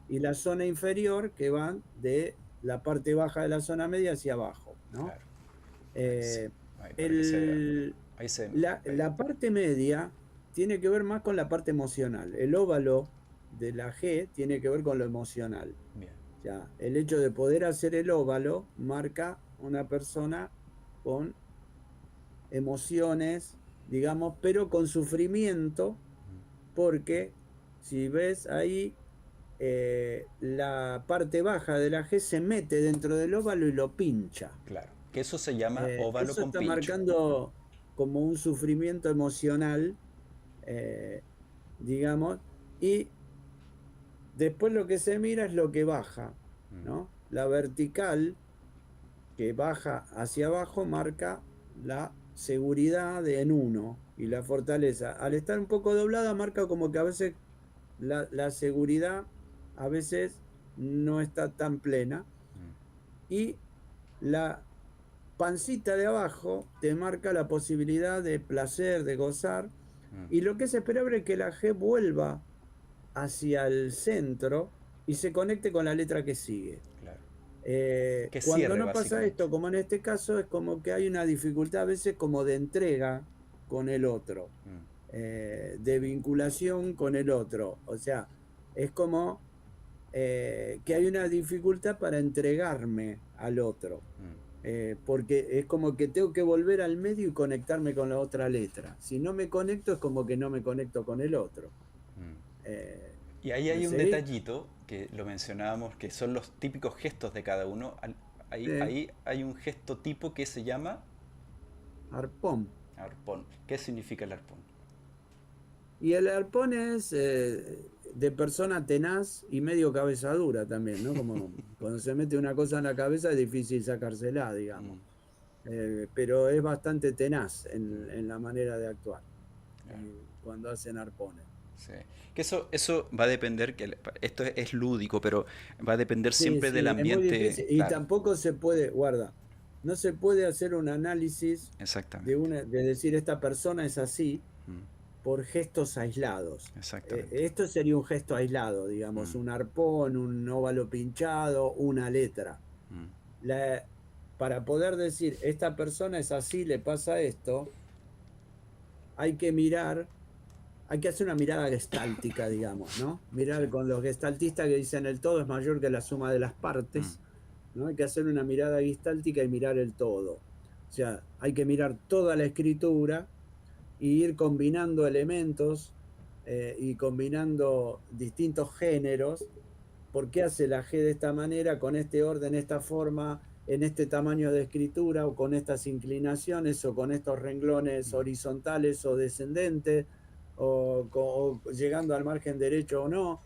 y la zona inferior, que van de la parte baja de la zona media hacia abajo, ¿no? claro. Ahí sí. Eh, Ahí, para que se vea. el, Ahí se ve mejor. Ahí. la parte media tiene que ver más con la parte emocional. El óvalo de la G tiene que ver con lo emocional. Bien. O sea, el hecho de poder hacer el óvalo marca una persona con emociones, digamos, pero con sufrimiento, porque si ves ahí, la parte baja de la G se mete dentro del óvalo y lo pincha. Claro. Que eso se llama óvalo Eso con está pincho. marcando como un sufrimiento emocional, eh, digamos, y después lo que se mira es lo que baja, Mm, ¿no? La vertical que baja hacia abajo marca la seguridad en uno y la fortaleza. Al estar un poco doblada marca como que a veces la seguridad a veces no está tan plena mm, y la pancita de abajo te marca la posibilidad de placer, de gozar, mm, y lo que es esperable es que la G vuelva hacia el centro y se conecte con la letra que sigue. claro. Que Cuando cierre, no pasa básicamente. esto, como en este caso, es como que hay una dificultad a veces como de entrega con el otro, Mm, de vinculación con el otro. O sea, es como que hay una dificultad para entregarme al otro, mm, porque es como que tengo que volver al medio y conectarme con la otra letra. Si no me conecto es como que no me conecto con el otro. mm. Eh, Y ahí hay un ¿Sí? detallito que lo mencionábamos, que son los típicos gestos de cada uno. Sí. Ahí hay un gesto tipo que se llama Arpón. arpón. ¿Qué significa el arpón? Y el arpón es, de persona tenaz y medio cabeza dura también, ¿no? Como cuando se mete una cosa en la cabeza es difícil sacársela, digamos. Mm, Pero es bastante tenaz mm, en la manera de actuar ya, cuando hacen arpones. sí. Que eso va a depender, esto es lúdico, pero va a depender Sí, siempre del sí, es muy ambiente, difícil y claro, tampoco se puede, guarda, no se puede hacer un análisis exactamente. de decir esta persona es así Mm, por gestos aislados. exactamente. Esto sería un gesto aislado, digamos, Mm, un arpón, un óvalo pinchado, una letra. mm, La- para poder decir esta persona es así, le pasa esto, hay que mirar, hay que hacer una mirada gestáltica, digamos, ¿no? sí, Mirar con los gestaltistas que dicen el todo es mayor que la suma de las mm, partes, ¿no? Hay que hacer una mirada gestáltica y mirar el todo. O sea, hay que mirar toda la escritura y ir combinando elementos y combinando distintos géneros. ¿Por qué hace la G de esta manera, con este orden, esta forma, en este tamaño de escritura, o con estas inclinaciones, o con estos renglones mm, horizontales o descendentes, o llegando al margen derecho o no?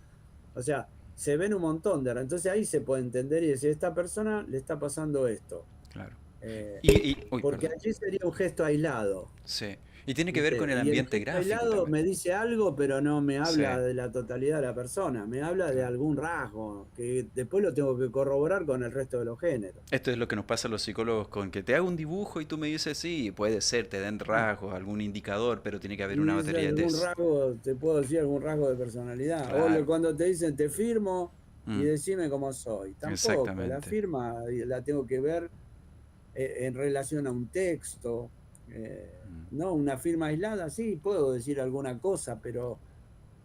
O sea, se ven un montón de... Entonces ahí se puede entender y decir, esta persona le está pasando esto. claro. Eh, Uy, Porque perdón. allí sería un gesto aislado. Sí. Y tiene que ver con ¿Viste? el Y el ambiente gesto gráfico aislado también. me dice algo, pero no me Sí, habla de la totalidad de la persona, me habla de claro. algún rasgo, que después lo tengo que corroborar con el resto de los géneros. Esto es lo que nos pasa a los psicólogos con que te hago un dibujo y tú me dices, sí, puede ser, te den Ah, rasgos, algún indicador, pero tiene que haber una y es batería de algún test. rasgo, te puedo decir algún rasgo de personalidad. Claro. Cuando te dicen te firmo y Mm, decime cómo soy. Tampoco, la exactamente. firma la tengo que ver en relación a un texto. Mm, No, una firma aislada, sí, puedo decir alguna cosa, pero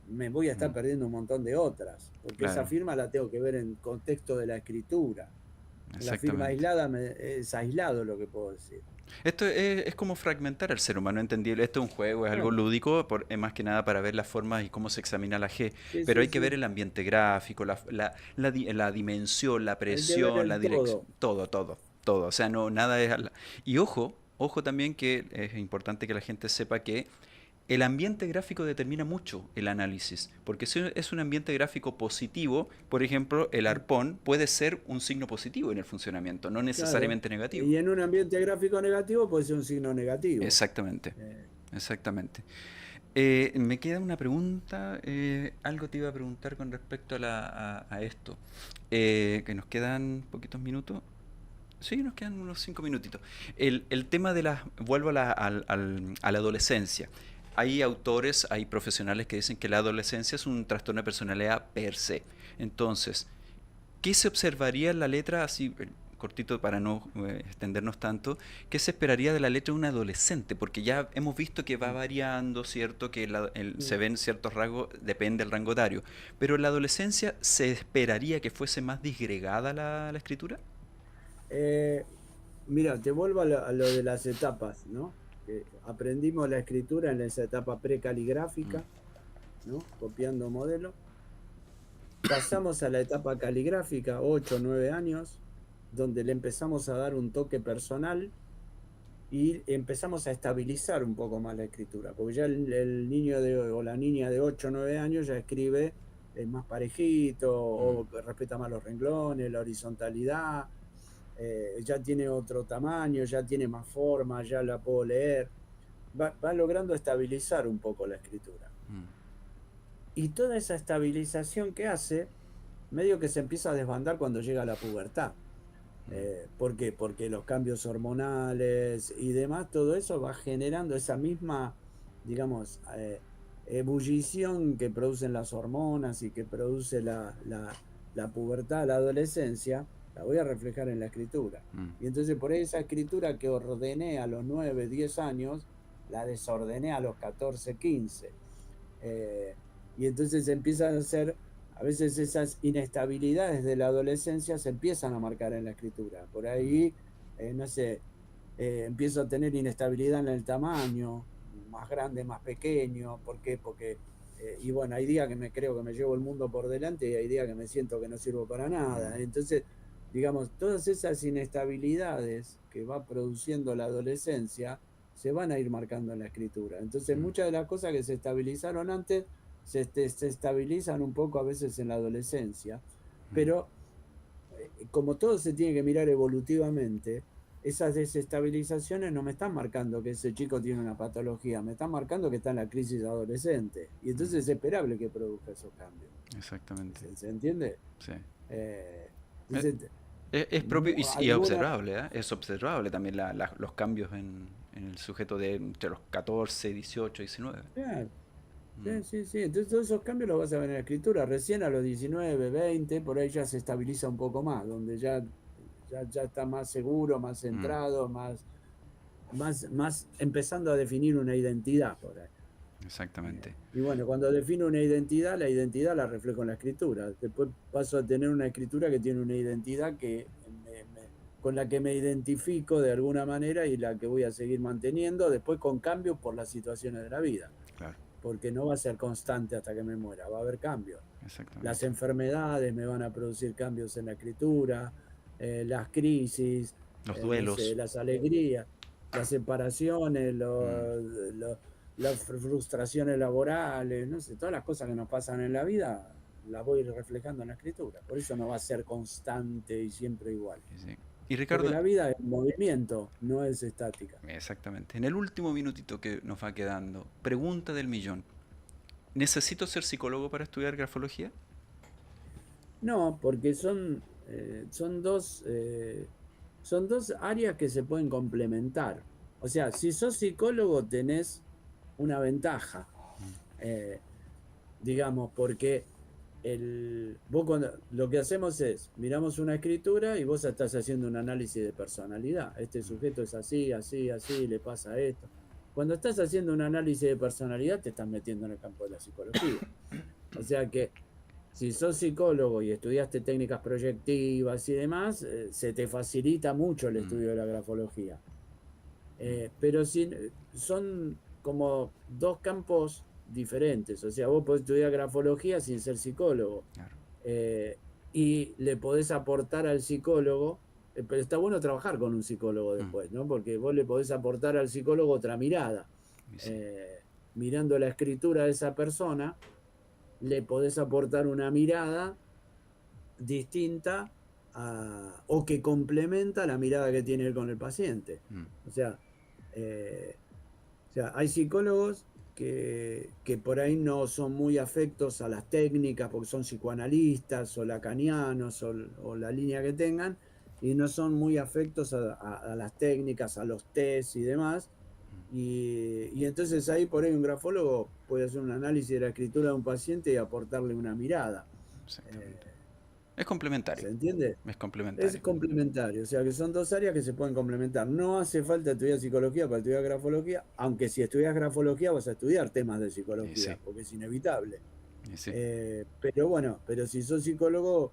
me voy a estar mm, perdiendo un montón de otras, porque esa claro, firma la tengo que ver en contexto de la escritura. La firma exactamente. aislada es aislado lo que puedo decir. Esto es como fragmentar al ser humano, entendible. Esto es un juego, es algo Claro, lúdico, más que nada para ver las formas y cómo se examina la G. sí, Pero sí, hay que ver sí. el ambiente gráfico, la dimensión, la Hay que ver presión, la el dirección, todo. todo, todo, todo. O sea, no, nada es... Y ojo, ojo también que es importante que la gente sepa que el ambiente gráfico determina mucho el análisis, porque si es un ambiente gráfico positivo, por ejemplo, el arpón puede ser un signo positivo en el funcionamiento, no Claro. necesariamente negativo. Y en un ambiente gráfico negativo puede ser un signo negativo. Exactamente, Eh, exactamente. Me queda una pregunta, algo te iba a preguntar con respecto a esto, que nos quedan poquitos minutos. Sí, nos quedan unos 5 minutitos. El tema de las... Vuelvo a la adolescencia. Hay autores, hay profesionales que dicen que la adolescencia es un trastorno de personalidad per se. Entonces, ¿qué se observaría en la letra, así cortito para no extendernos tanto, qué se esperaría de la letra de un adolescente? Porque ya hemos visto que va variando, ¿cierto? Que se ven ciertos rasgos, depende del rango etario. Pero en la adolescencia, ¿se esperaría que fuese más disgregada la escritura? eh, Mira, te vuelvo a lo de las etapas, ¿no? Que aprendimos la escritura en esa etapa Mm, precaligráfica, ¿no? Copiando modelos. Pasamos a la etapa caligráfica, 8 o 9 años, donde le empezamos a dar un toque personal y empezamos a estabilizar un poco más la escritura, porque ya el niño o la niña de 8 o 9 años ya escribe más parejito, mm, o respeta más los renglones, la horizontalidad, ya tiene otro tamaño, ya tiene más forma, ya la puedo leer. Va logrando estabilizar un poco la escritura. mm, Y toda esa estabilización que hace, medio que se empieza a desbandar cuando llega a la pubertad. mm, ¿Por qué? Porque los cambios hormonales y demás, todo eso va generando esa misma, digamos, ebullición que producen las hormonas y que produce la pubertad, la adolescencia, la voy a reflejar en la escritura. mm. Y entonces por ahí esa escritura que ordené a los 9 10 años, la desordené a los 14 15. Eh, y entonces empiezan a ser, a veces esas inestabilidades de la adolescencia se empiezan a marcar en la escritura. Por ahí, no sé, empiezo a tener inestabilidad en el tamaño, más grande, más pequeño. ¿Por qué? Porque, y bueno, hay días que me creo que me llevo el mundo por delante y hay días que me siento que no sirvo para Mm, nada. Entonces, digamos, todas esas inestabilidades que va produciendo la adolescencia se van a ir marcando en la escritura. Entonces, mm, muchas de las cosas que se estabilizaron antes se estabilizan un poco a veces en la adolescencia, Mm, pero como todo se tiene que mirar evolutivamente, esas desestabilizaciones no me están marcando que ese chico tiene una patología, me están marcando que está en la crisis adolescente. Y mm, entonces es esperable que produzca esos cambios. exactamente. ¿Se entiende? Sí. Eh, Eh, entonces, es propio y es algunas... observable, ¿eh? Es observable también los cambios en el sujeto de entre los 14, 18, 19. Claro, Mm, sí, sí, sí. Entonces todos esos cambios los vas a ver en la escritura. Recién a los 19, 20, por ahí ya se estabiliza un poco más, donde ya está más seguro, más mm, centrado, más empezando a definir una identidad por ahí. exactamente. Y bueno, cuando defino una identidad, la identidad la reflejo en la escritura. Después paso a tener una escritura que tiene una identidad con la que me identifico de alguna manera y la que voy a seguir manteniendo, después con cambios por las situaciones de la vida, Claro, porque no va a ser constante hasta que me muera, va a haber cambios. Las exactamente. enfermedades me van a producir cambios en la escritura, las crisis, Los no sé, duelos. las alegrías, las separaciones, Mm, las frustraciones laborales, no sé, todas las cosas que nos pasan en la vida las voy reflejando en la escritura. Por eso no va a ser constante y siempre igual. sí, sí. Y Porque Ricardo, la vida es movimiento, no es estática. exactamente. En el último minutito que nos va quedando, pregunta del millón. ¿Necesito ser psicólogo para estudiar grafología? No, porque son dos áreas que se pueden complementar. O sea, si sos psicólogo tenés una ventaja, eh, digamos, porque lo que hacemos es, miramos una escritura y vos estás haciendo un análisis de personalidad. Este sujeto es así, así, así, le pasa esto. Cuando estás haciendo un análisis de personalidad, te estás metiendo en el campo de la psicología. O sea que si sos psicólogo y estudiaste técnicas proyectivas y demás, se te facilita mucho el Mm, estudio de la grafología. mm, Pero son como dos campos diferentes. O sea, vos podés estudiar grafología sin ser psicólogo. claro. eh, y le podés aportar al psicólogo, pero está bueno trabajar con un psicólogo Mm, después, ¿no? Porque vos le podés aportar al psicólogo otra mirada. y sí, Mirando la escritura de esa persona, le podés aportar una mirada distinta o que complementa la mirada que tiene él con el paciente. mm, O sea, eh, hay psicólogos que por ahí no son muy afectos a las técnicas porque son psicoanalistas o lacanianos o la línea que tengan, y no son muy afectos a las técnicas, a los test y demás. Y entonces ahí por ahí un grafólogo puede hacer un análisis de la escritura de un paciente y aportarle una mirada. exactamente. Eh, Es complementario. ¿Se entiende? Es Es complementario. complementario, o sea que son dos áreas que se pueden complementar. No hace falta estudiar psicología para estudiar grafología, aunque si estudias grafología vas a estudiar temas de Y sí, psicología, porque es inevitable. y sí. Pero bueno, pero si sos psicólogo,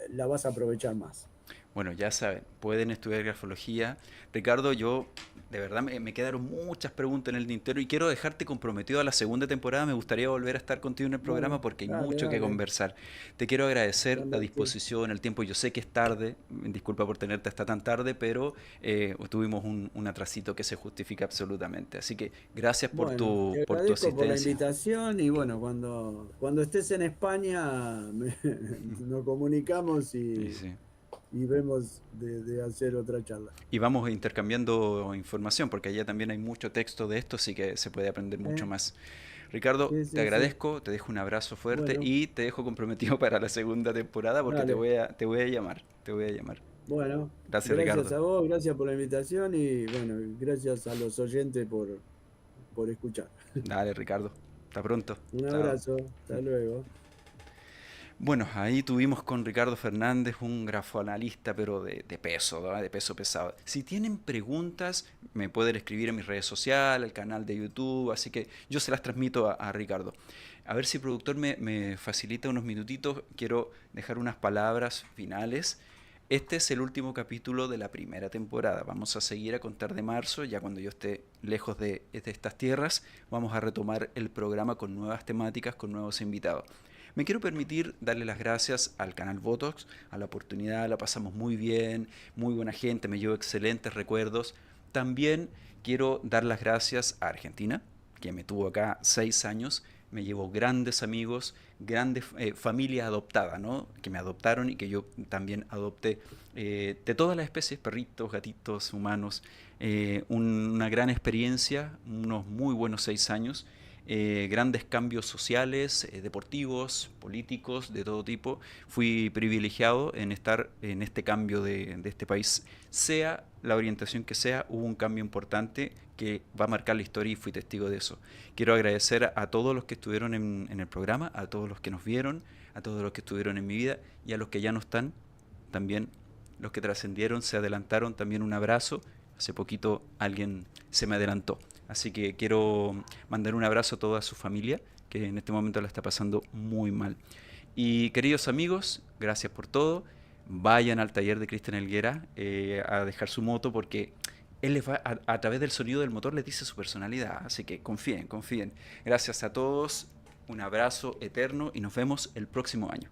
la vas a aprovechar más. Bueno, ya saben, pueden estudiar grafología. Ricardo, yo de verdad me quedaron muchas preguntas en el tintero y quiero dejarte comprometido a la segunda temporada. Me gustaría volver a estar contigo en el programa Bueno, porque hay dale, mucho que dale. conversar. Te quiero agradecer la Cuando, sí. disposición, el tiempo. Yo sé que es tarde, disculpa por tenerte hasta tan tarde, pero tuvimos un atrasito que se justifica absolutamente. Así que gracias Bueno, te por tu agradezco por la asistencia. invitación y bueno, cuando estés en España nos comunicamos Y sí. y vemos de hacer otra charla. Y vamos intercambiando información, porque allá también hay mucho texto de esto, así que se puede aprender mucho ¿Eh? más. Ricardo, Sí, te sí, sí. agradezco, te dejo un abrazo fuerte Bueno, y te dejo comprometido para la segunda temporada porque dale. te voy a llamar, te voy a llamar. Bueno, Gracias, gracias Ricardo. a vos, gracias por la invitación y bueno, gracias a los oyentes por escuchar. Dale, Ricardo. Hasta pronto. Un Chao. abrazo, hasta luego. Bueno, ahí tuvimos con Ricardo Fernández un grafoanalista, pero de peso, ¿no? De peso pesado. Si tienen preguntas, me pueden escribir en mis redes sociales, el canal de YouTube, así que yo se las transmito a Ricardo. A ver si el productor me facilita unos minutitos, quiero dejar unas palabras finales. Este es el último capítulo de la primera temporada. Vamos a seguir a contar de marzo, ya cuando yo esté lejos de estas tierras, vamos a retomar el programa con nuevas temáticas, con nuevos invitados. Me quiero permitir darle las gracias al canal Votox, a la oportunidad, la pasamos muy bien, muy buena gente, me llevo excelentes recuerdos. También quiero dar las gracias a Argentina, que me tuvo acá 6 años, me llevo grandes amigos, grandes familias adoptadas, ¿no? Que me adoptaron y que yo también adopté de todas las especies, perritos, gatitos, humanos. Una gran experiencia, unos muy buenos 6 años, grandes cambios sociales, deportivos, políticos, de todo tipo. Fui privilegiado en estar en este cambio de este país. Sea la orientación que sea, hubo un cambio importante que va a marcar la historia y fui testigo de eso. Quiero agradecer a todos los que estuvieron en el programa, a todos los que nos vieron, a todos los que estuvieron en mi vida y a los que ya no están, también los que trascendieron, se adelantaron, también un abrazo. Hace poquito alguien se me adelantó. Así que quiero mandar un abrazo a toda su familia, que en este momento la está pasando muy mal. Y queridos amigos, gracias por todo. Vayan al taller de Cristian Helguera a dejar su moto porque él les va a través del sonido del motor les dice su personalidad. Así que confíen, confíen. Gracias a todos, un abrazo eterno y nos vemos el próximo año.